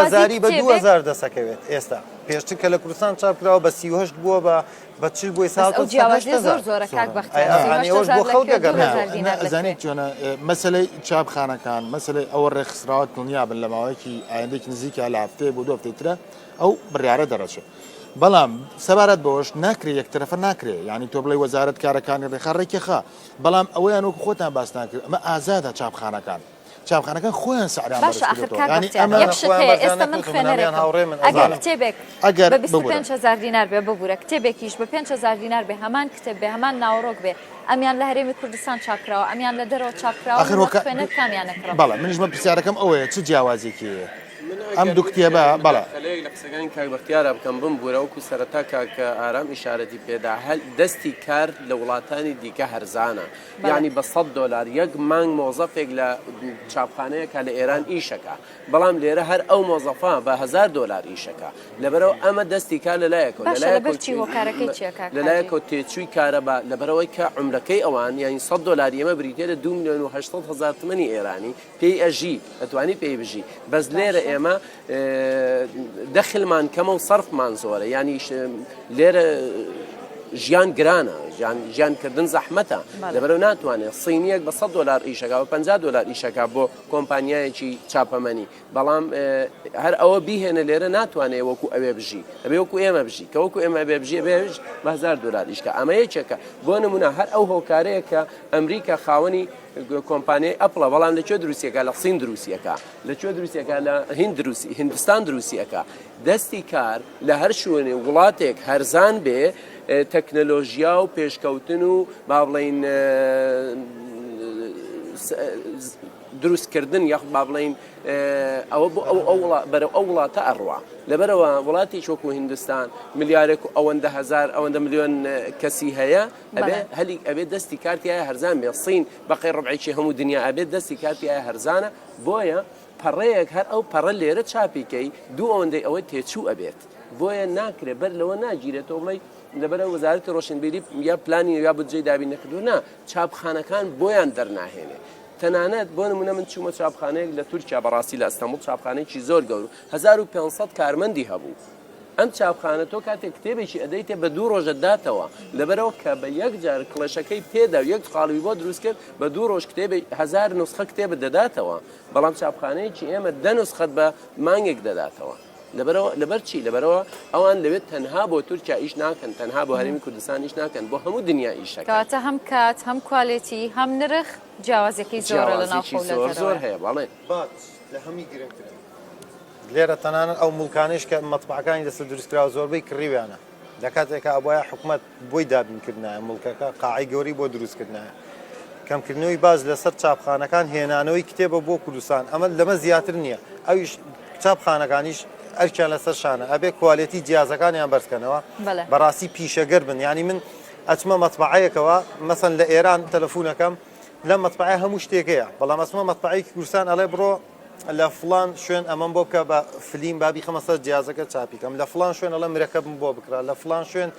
هزاری بە 2000 دەسەکەوێت ئێستا پێشتر کە لە کوردستان چاپ کراوە بە 38 بووە بە چ بۆی ساڵ زۆر کاک ئەزانێت چۆنە مەسلەی چاپخانەکان مەسلەی ئەوە ڕێخسراوە دڵنیا بن لە ماوەیەکی ئایندێکی نزیکە لە هەفتەیە بۆ 2 هەفتەیترە ئەو بڕیارە دەڕەچێت بەڵام سەبارەت بەوەش ناکرێت یەکتەرەفە ناکرێت ینی تۆ بڵێ وەزارەت کارەکانی ڕێخەڕێکیخە بەڵام ئەوەیان وەکو خۆتان باس ناکرد ئەمە ئازادە چاپخانەکان چاپخانەکان خۆیان سەعریان باشە ئاخر ئێستا من خوێنەرێکم ئەگەر کتێبێک بە 25,000 دینار بێ ببوورە کتێبێکیش بە 5,000 دینار بێ هەمان کتێب بێ هەمان ناوڕۆک بێ ئەمیان لە هەرێمی کوردستان چاپکراوە ئەمیان لە دەرەوە چاپکراوە خوێنەر کامیان نەکڕەوە بەڵام منیشمە پرسیارەکەم ئەوەیە چ جیاوازێکیە ئەم دوو کتێبە بەڵێ لە قسەکانی کاک بەختیارە بکەم بمبوورە وەکو سەرەتا کاکە ئارام ئیشارەتی پێدا هەل دەستی کار لە وڵاتانی دیکە هەرزانە یعنی بە $100 یەک مانگ مۆزەفێک لە چاپخانەیەکە لە ئێران ئیشەکە بەڵام لێرە هەر ئەو مۆزەفا بە $1000 ئیشەکە لەبەرەوە ئەمە دەستی کار لەلایەکەوە لەلایەکەوە تێچووی کارە بە لەبەرەوەی کە عمرەکەی ئەوان یعنی $100 ئێمە بریتێ لە 2,800,000 تمەنی ئێرانی پێی ئەژی ئەتوانی پێی بژی بەس لێرە ئێمە دەخلمان کەمە و سەرفمان زۆرە ینی لێرە ژیان گرانە ژیانکردن زەحمەتە لەبەرەوە ناتوانێت سینیەک بە $100 ئیشەکە بە $50 ئیشەکە بۆ کۆمپانیایەکی چاپەمەنی بەڵام هەر ئەوە بیهێنە لێرە ناتوانێت وەکو ئەوێ بژی ئەبێ وەکو ئێمە بژی کە وەکو ئێمە بێ بژی بێژ بە $1000 ئیشکە ئەمە یەکێکە بۆ نمونە هەر ئەو هۆکارەیە کە ئەمریکا خاوەنی کۆمپانیای ئەپڵە بەڵام لەکوێ دروستیەکە لە سین دروستیەکە لەکوێ دروستیەکە لە هیندستان دروستیەکە دەستی کار لە هەر شوێنێ وڵاتێک هەرزان بێ تەکنەلۆژیا و پێشکەوتن و با بڵین دروستکردن یاخ با بڵین ئەوە بۆ بەرەو ئەو وڵاتە ئەڕوا لەبەرەوە وڵاتی چۆکو هیندستان ملیارێک و ئەوەندە هزار ئەوەندە ملیۆن کەسی هەیە هەلی ئەبێت دەستی کارتیایە هەرزان بێ سین بەقی ڕبعێکی هەموو دنیا ئەبێت دەستی کارتیایە هەرزانە بۆیە پەڕەیەک هەر ئەو پەڕە لێرە چاپیکەی دوو ئەوەندەی ئەوەی تێچوو ئەبێت بۆیە ناکرێت بەر لەوە ناگیرێتەوە بڵێ لەبەرە وەزارەتی ڕۆشنبیری یا پلانی یا بودجەی دابین نەکردو نا چاپخانەکان بۆیان دەرناهێنێ تەنانەت بۆ نمونە من چوومە چاپخانەیەک لە تورکیا بەڕاستی لە ئەستەمبول چاپخانەیەکی زۆر گەور 1500 کارمەندی هەبوو ئەم چاپخانە تۆ کاتێک کتێبێکی ئەدەیتێ بە 2 ڕۆژە داتەوە لەبەرەوە کە بە یەک جار کڵەشەکەی پێدا و یەک خاڵوی بۆ دروست کرد بە 2 ڕۆژ کتێبی 1000 نسخە کتێبە دەداتەوە بەڵام چاپخانەیەکی ئێمە 10 نسخەت بە مانگێک دەداتەوە لەبەر چی لەبەرەوە ئەوان لەوێت تەنها بۆ تورکیا ئیش ناکەن تەنها بۆ هەرێمی کوردستان ئیش ناکەن بۆ هەموو دنیا ئیشەکەن کەواتە هەم کات هەم کواڵێتی هەم نرخ جیاوازێکی زۆرە لە ناو زۆر هەیە بەڵێ لە هەمی گرنگترە لێرە تەنانەت ئەو مولکانش کە مەتبعەکانی دەسە دروستکراوە زۆربەی کڕیویانە لە کاتێکە ئەوە حکوومەت بۆی دابینکردنایە مولکەکە قاعی گەوری بۆ دروستکردنایە کەمکردنەوەی باز لەسەر چاپخانەکان هێنانەوەی کتێبە بۆ کوردستان ئەمە لەمە زیاتر نییە ئەویش چاپخانەکانیش ئەرکیان لەسەر شانە ئەبێ کوالیتی جیازەکانیان بەرزکەنەوە بەڕاستی پیشەگەر بن ینی من ئەچمە مەتبعەیەکەوە مەسەن لە ئێران تەلەفۆنەکەم لەم مەتبعە هەموو شتێکەیە بەڵام ئەچمە مەتبعەیەکی کوردستان ئەڵێ بڕۆ لە فلان شوێن ئەمەم بۆ بکە بە فلیم بابی خەمەسەر جیازەکە چاپیکەم لە فلان شوێن ئەڵە مرەکەبم بۆ بکرا لە فلان شوێن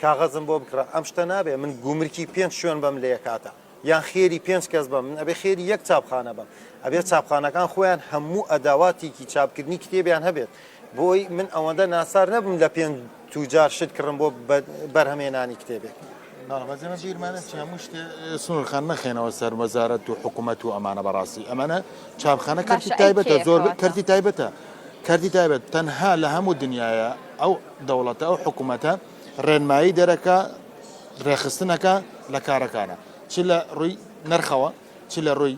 کاغەزم بۆ بکرا ئەم شتە نابێ من گومرکی 5 شوێن بەم لێ کاتە یان خێری 5 کەس بم من ئەبێ خێری یەک چاپخانە بم ئەبێت چاپخانەکان خۆیان هەموو ئەداواتێکی چاپکردنی کتێبیان هەبێت بۆی من ئەوەندە ناسار نەبم لە 5 توجار شت کڕم بۆ بەرهەمێنانی کتێبێک بەزمە بیرمانە هەموو شتێ سنوورخان نەخێنەوە سەر وەزارەت و حکوومەت و ئەمانە بەڕاستی ئەمانە چاپخانە کەرتی تایبەتە زۆر کەرتی تایبەتە کەرتی تایبەت تەنها لە هەموو دنیاە ئەو دەوڵەتە ئەو حکوومەتە ڕێنمایی دەرەکە ڕێخستنەکە لە کارەکانە چ لە ڕووی نرخەوە چ لە ڕووی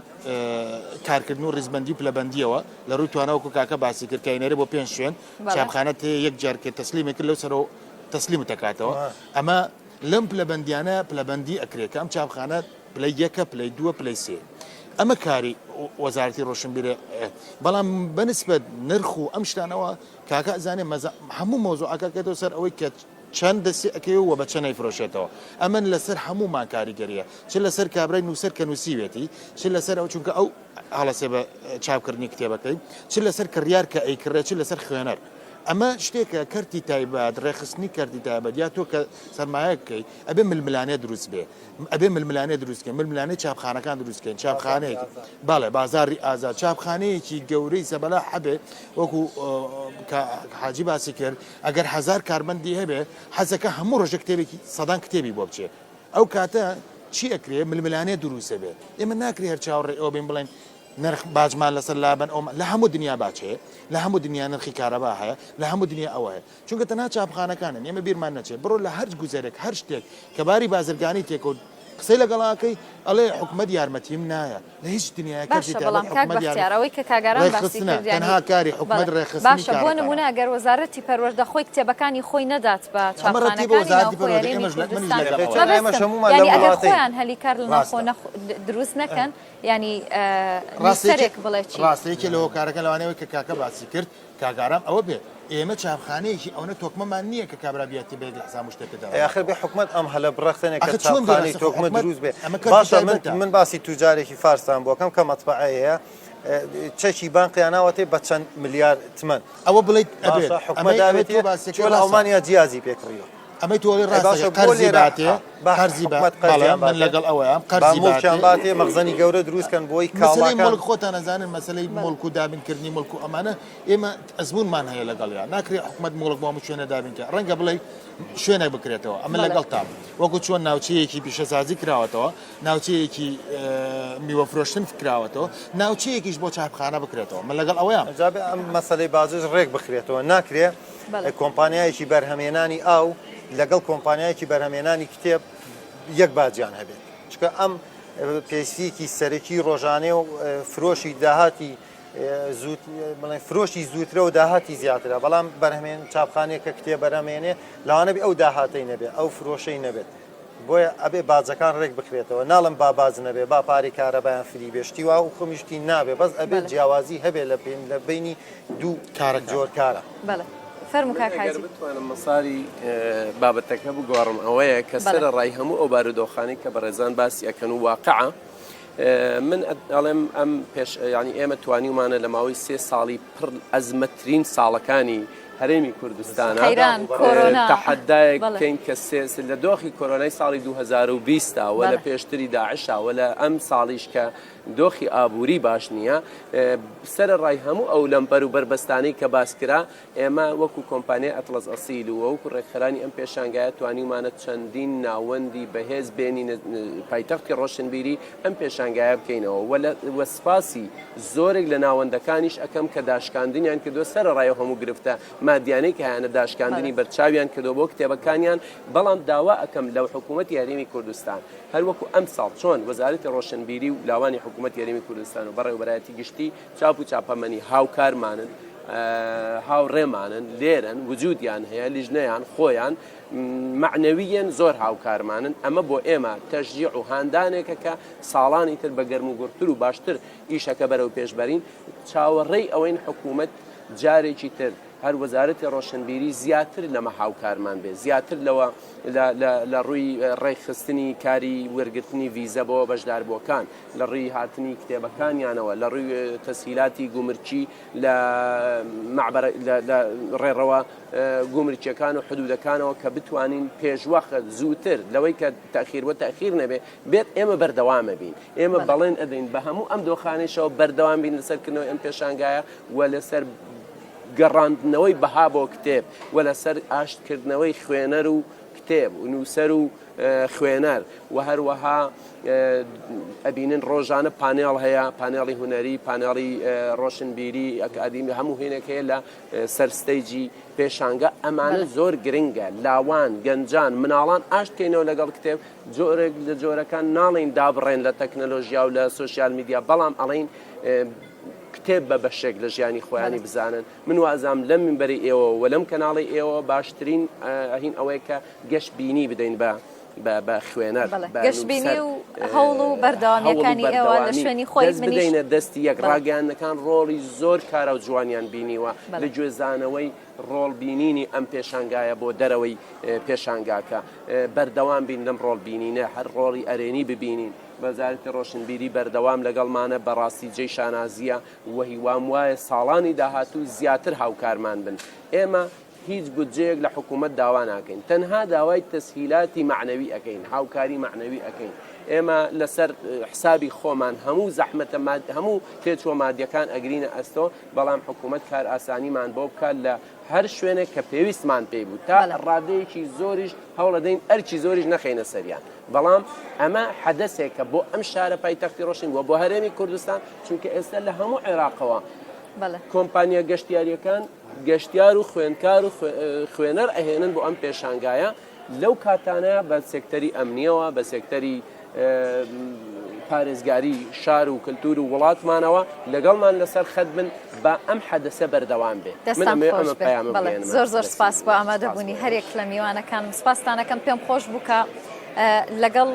کارکردن و ڕیزبندی و پلەبندیەوە لە ڕووی توانەوەکو کاکە باسی کرد کاینەرە بۆ 5 شوێن چاپخانە یەک جارکە تەسلیمی کرد لەو سەرەوە تەسلیم دەکاتەوە ئەمە لەم پلەبندیانە پلەبندی ئەکرێت ئەم چاپخانە پلەی یەکە پلەی دووە پلەی سێ ئەمە کاری وەزارەتی ڕۆشنبیرە بەڵام بەنسبەت نرخ و ئەم شتانەوە کاکە ئەزانێ هەموو مۆزوعەکەکەێتەوە سەر ئەوەی کە چەند دەستی ئەکەوە بە چەند نەیفرۆشێتەوە ئەمن لەسەر هەمومان کاریگەریە چ لەسەر کابرای نووسەر کە نووسیوێتی چ لەسەر ئەو چونکە ئەو هەڵەسێ بە چاپکردنی کتێبەکەی چ لەسەر کڕیار کە ئەیکڕێ چ لەسەر خوێنەر ئەمە شتێکە کەرتی تایبەت ڕێخستنی کەرتی تایبەت یا تۆ کە سەرمایە بکەی ئەبێ ململانێ دروست بێ ئەبێ ململانێ دروستکە ململانەی چاپخانەکان دروستکەین چاپخانەیەکی باڵێ بازاری ئازاد چاپخانەیەکی گەورەی سەبەلا هەبێ وەکو حاجی باسی کرد ئەگەر 1000 کارمەندی هەبێ حەزەکە هەموو ڕۆژە کتێبێکی سەدان کتێبی بۆ بچێ ئەو کاتە چی ئەکرێ ململانێ دروستە بێ ئێمە ناکرێ هەر چاوەڕێ ئەو بین بڵێن نرخ باجمان لەسەر لابن لە هەموو دنیا باچێ لە هەموو دنیا نرخی کارەبا هەیە لە هەموو دنیا ئەوە هەیە چونکە تەنها چاپخانەکانن ئێمە بیرمان نەچێت بڕۆ لە هەر گوزارێک هەر شتێک کە باری بازرگانی تێکەوت قسەی لەگەڵاکەی ئەڵێ حکومەت یارمەتیم نایە لە هیچ دنیای بەڵام کاک بەختیارەوەی کە کاگەران باسی تەنها کاری حکومەت ڕێخستنی باشە بۆ نمونە ئەگەر وەزارەتی پەروەردە خۆی کتێبەکانی خۆی نەدات بە چاپخانەکانی ئەگەر خۆیان هەلیکار لە ناخۆ دروست نەکەن ینی ڕاستێک بڵێ ڕاستەیەکی لە هۆکارەکە لەوانەوەی کە کاکە باسی کرد کاگارام ئەوە بێ ئێمە چاپخانەیەکی ئەوە تۆکمەمان نییە کە کابراابەتی بێت لە حساب شتێکدا ئاخر بێ حکومت ئەم هەلە بڕختنێک کە چاپخانەی تۆکمە دروست بێ باشە من باسی توجارێکی فارسان بۆکەم کە مەتبعەیە چەکی بانقیاناوەتێ بە چەند ملیار تمەن ئەوە بڵیت حکومەداوێتی لە ئەڵمانیا جیازی پێکڕیەوە ئەمەی تۆڵی ڕاستە قەرزی باتێ قەرزی من لەگەڵ ئەوەیە قەرزی باتێ مەخزنی گەورە دروستکەن بۆی کاڵاکان مڵک خۆتان نەزانن مەسلەی مڵک و دابینکردنی مڵک و ئەمانە ئێمە ئەزمونمان هەیە لەگەڵیان ناکرێت حکومەت مڵک بۆ شوێنە دابینکە ڕەنگە بڵێ شوێنە بکرێتەوە ئەمە لەگەڵ تام وەکو چۆن ناوچەیەکی پیشەسازی کراوەتەوە ناوچەیەکی میوەفرۆشتن کراوەتەوە ناوچەیەکیش بۆ چاپخانە بکرێتەوە من لەگەڵ ئەوەیان ئەم مەسلەی بازش ڕێک بخرێتەوە ناکرێت کۆمپانیایەکی بەرهەمێنانی ئاو لەگەڵ کۆمپانیایەکی بەرهەمێنانی کتێب یەک باجیان هەبێت چکە ئەم پێویستیەکی سەرەکی ڕۆژانێ و فرۆشی داهاتی فرۆشی زووترە و داهاتی زیاترە بەڵام بەرهەمێن چاپخانەیە کە کتێب بەرهەمێنێ لەوانەبی ئەو داهاتەی نەبێت ئەو فرۆشەی نەبێت بۆیە ئەبێ باجەکان ڕێک بکرێتەوە ناڵم با باز نەبێ با پاری کارەبایان فری بێشتی و و خۆمیشتی نابێ بەس ئەبێت جیاوازی هەبێ لە بینی دوو جۆر کارە بتوانم مەساری بابەتەکە بگۆڕم ئەوەیە کە سەرە ڕای هەموو ئەو بارودۆخانی کە بەڕێزان باسی ئەکەن و واقعە من ئەڵێم ئەم پێش ینی ئێمە توانیمانە لە ماوەی 3 ساڵی پڕ ئەزمەترین ساڵەکانی هەرێمی کوردستانە تەحەدایەک بکەین کە لە دۆخی کۆرۆنای ساڵی 2020 وە لە پێشتری داعشا وە لە ئەم ساڵیش کە دۆخی ئابووری باش نییە سەرە ڕای هەموو ئەو لەمپەر و بربەستانەی کە باسکرا ئێمە وەکو کۆمپانیای ئەتڵەس ئەسیل و وەکو ڕێکخەرانی ئەم پێشانگایە توانیمانە چەندین ناوەندی بەهێز بێنی پایتەختی ڕۆشنبیری ئەم پێشانگایە بکەینەوە وە سپاسی زۆرێک لە ناوەندەکانیش ئەەکەم کە داشکاندنیان کردو سەرە ڕایە هەموو گرفتە مادیانەی کە هیانە داشکاندنی بەرچاویان کردو بۆ کتێبەکانیان بەڵام داوا ئەەکەم لەو حکوومەتی هەرێمی کوردستان هەروەکو ئەم ساڵ چۆن وەزارەتی ڕۆشنبیری و لاوانی حکوومەتی هەرێمی کوردستان و بەڕێوەبەرایەتی گشتی چاپ و چاپەمەنی هاوکارمانن هاوڕێمانن لێرن وجودیان هەیە لیژنەیان خۆیان معنەویەن زۆر هاوکارمانن ئەمە بۆ ئێمە تەشجیع و هاندانێکە کە ساڵانی تر بە گەرم و گورتر و باشتر ئیشەکە بەرەو پێشبەرین چاوەڕێی ئەوەین حکوومەت جارێکی تر هەر وەزارەتی ڕۆشنبیری زیاتر لەمە هاوکارمان بێ زیاتر لەوە لە ڕووی ڕێکخستنی کاری وەرگرتنی ڤیزە بۆ بەشداربووەکان لە ڕووی هاتنی کتێبەکانیانەوە لە ڕووی تەسهیلاتی گومرچی لە ڕێڕەوە گومرچیەکان و حدودەکانەوە کە بتوانین پێشوەخت زووتر لەوەی کە تاخیر نەبێ بێت ئێمە بەردەوامە بین ئێمە بەڵێن ئەدەین بە هەموو ئەم دۆخانێشەوە بەردەوام بین لەسەرکردنەوەی ئەم پێشانگایە و لەسەر گەڕاندنەوەی بەها بۆ کتێب و لەسەر ئاشتکردنەوەی خوێنەر و کتێب و نووسەر و خوێنەر و هەروەها ئەبینن ڕۆژانە پانێڵ هەیە پانێڵی هونەری پانێڵی ڕۆشنبیری ئەکادیمی هەموو هێنێک هەیە لە سەرستەیجی پێشانگە ئەمانە زۆر گرنگە لاوان گەنجان مناڵان ئاشتکەینەوە لەگەڵ کتێب جۆرێک لە جۆرەکان ناڵین دابڕێن لە تەکنەلۆژیا و لە سوۆسیال میدیا بەڵام ئەڵین کتێب بە بەشێک لە ژیانی خۆیانی بزانن من وازام لەم منبەری ئێوە و لەم کەناڵی ئێوە باشترین هین ئەوەیە کە گەشت بینی بدەین بە خوێنەر گەشتبینی و هەوڵ و بەردەوامیەکانی ئێوە لە شوێنی خۆی بدەینە دەستی یەک ڕاگەیاندنەکان ڕۆڵی زۆر کارە و جوانیان بینیوە لە گوێزانەوەی ڕۆڵ بینینی ئەم پێشانگایە بۆ دەرەوەی پێشانگاکە بەردەوام بین لەم ڕۆڵ بینینە هەر ڕۆڵی ئەرێنی ببینین وەزارەتی ڕۆشنبیری بەردەوام لەگەڵمانە بەڕاستی جێی شانازیە و هیوام وایە ساڵانی داهاتوو زیاتر هاوکارمان بن ئێمە هیچ بودجەیەک لە حکوومەت داوا ناکەین تەنها داوای تەسهیلاتی معنەوی ئەەکەین هاوکاری معنەوی ئەەکەین ئێمە لەسەر حسابی خۆمان هەموو زەحمەتە هەموو تێچوە مادیەکان ئەگرینە ئەستۆ بەڵام حکوومەت کار ئاسانیمان بۆ بکات لە هەر شوێنێک کە پێویستمان پێی بوو تا ڕادەیەکی زۆریش هەوڵەدەین ئەرچی زۆریش نەخەینە سەریان بەڵام ئەمە حەدەسێکە بۆ ئەم شارە پایتەختی ڕۆشن وە بۆ هەرێمی کوردستان چونکە ئێستا لە هەموو عێراقەوە کۆمپانیا گەشتیاریەکان گەشتیار و خوێنکار و خوێنەر ئەهێنن بۆ ئەم پێشانگایە لەو کاتانە بە سێکتەری ئەمنیەوە بە سێکتەری پارێزگاری شار و کللتور و وڵاتمانەوە لەگەڵمان لەسەر خەت بن بە ئەم حەدەسە بەردەوام بێ زۆر زۆر سپاس بۆ ئامادەبوونی هەرێک لە میوانەکان سپاسانەکەم پێم خۆش بووکە لەگەڵ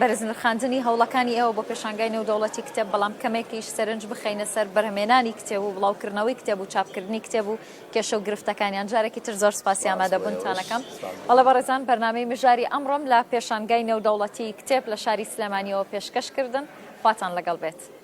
بەرزنرخاندنی هەوڵەکانی ئێوە بۆ پێشانگای نێودەوڵەتی کتێب بەڵام کەمێکیش سەرنج بخەینە سەر بەرهەمێنانی کتێب و بڵاوکردنەوەی کتێب و چاپکردنی کتێب و کێشە و گرفتەکانیان جارێکی تر زۆر سپاسی ئامادەبوونتانەکەم بەڵێ بەڕێزان بەرنامەی مژاری ئەمڕۆم لە پێشانگای نێودەوڵەتی کتێب لە شاری سلێمانیەوە پێشکەشکردن خواتان لەگەڵ بێت.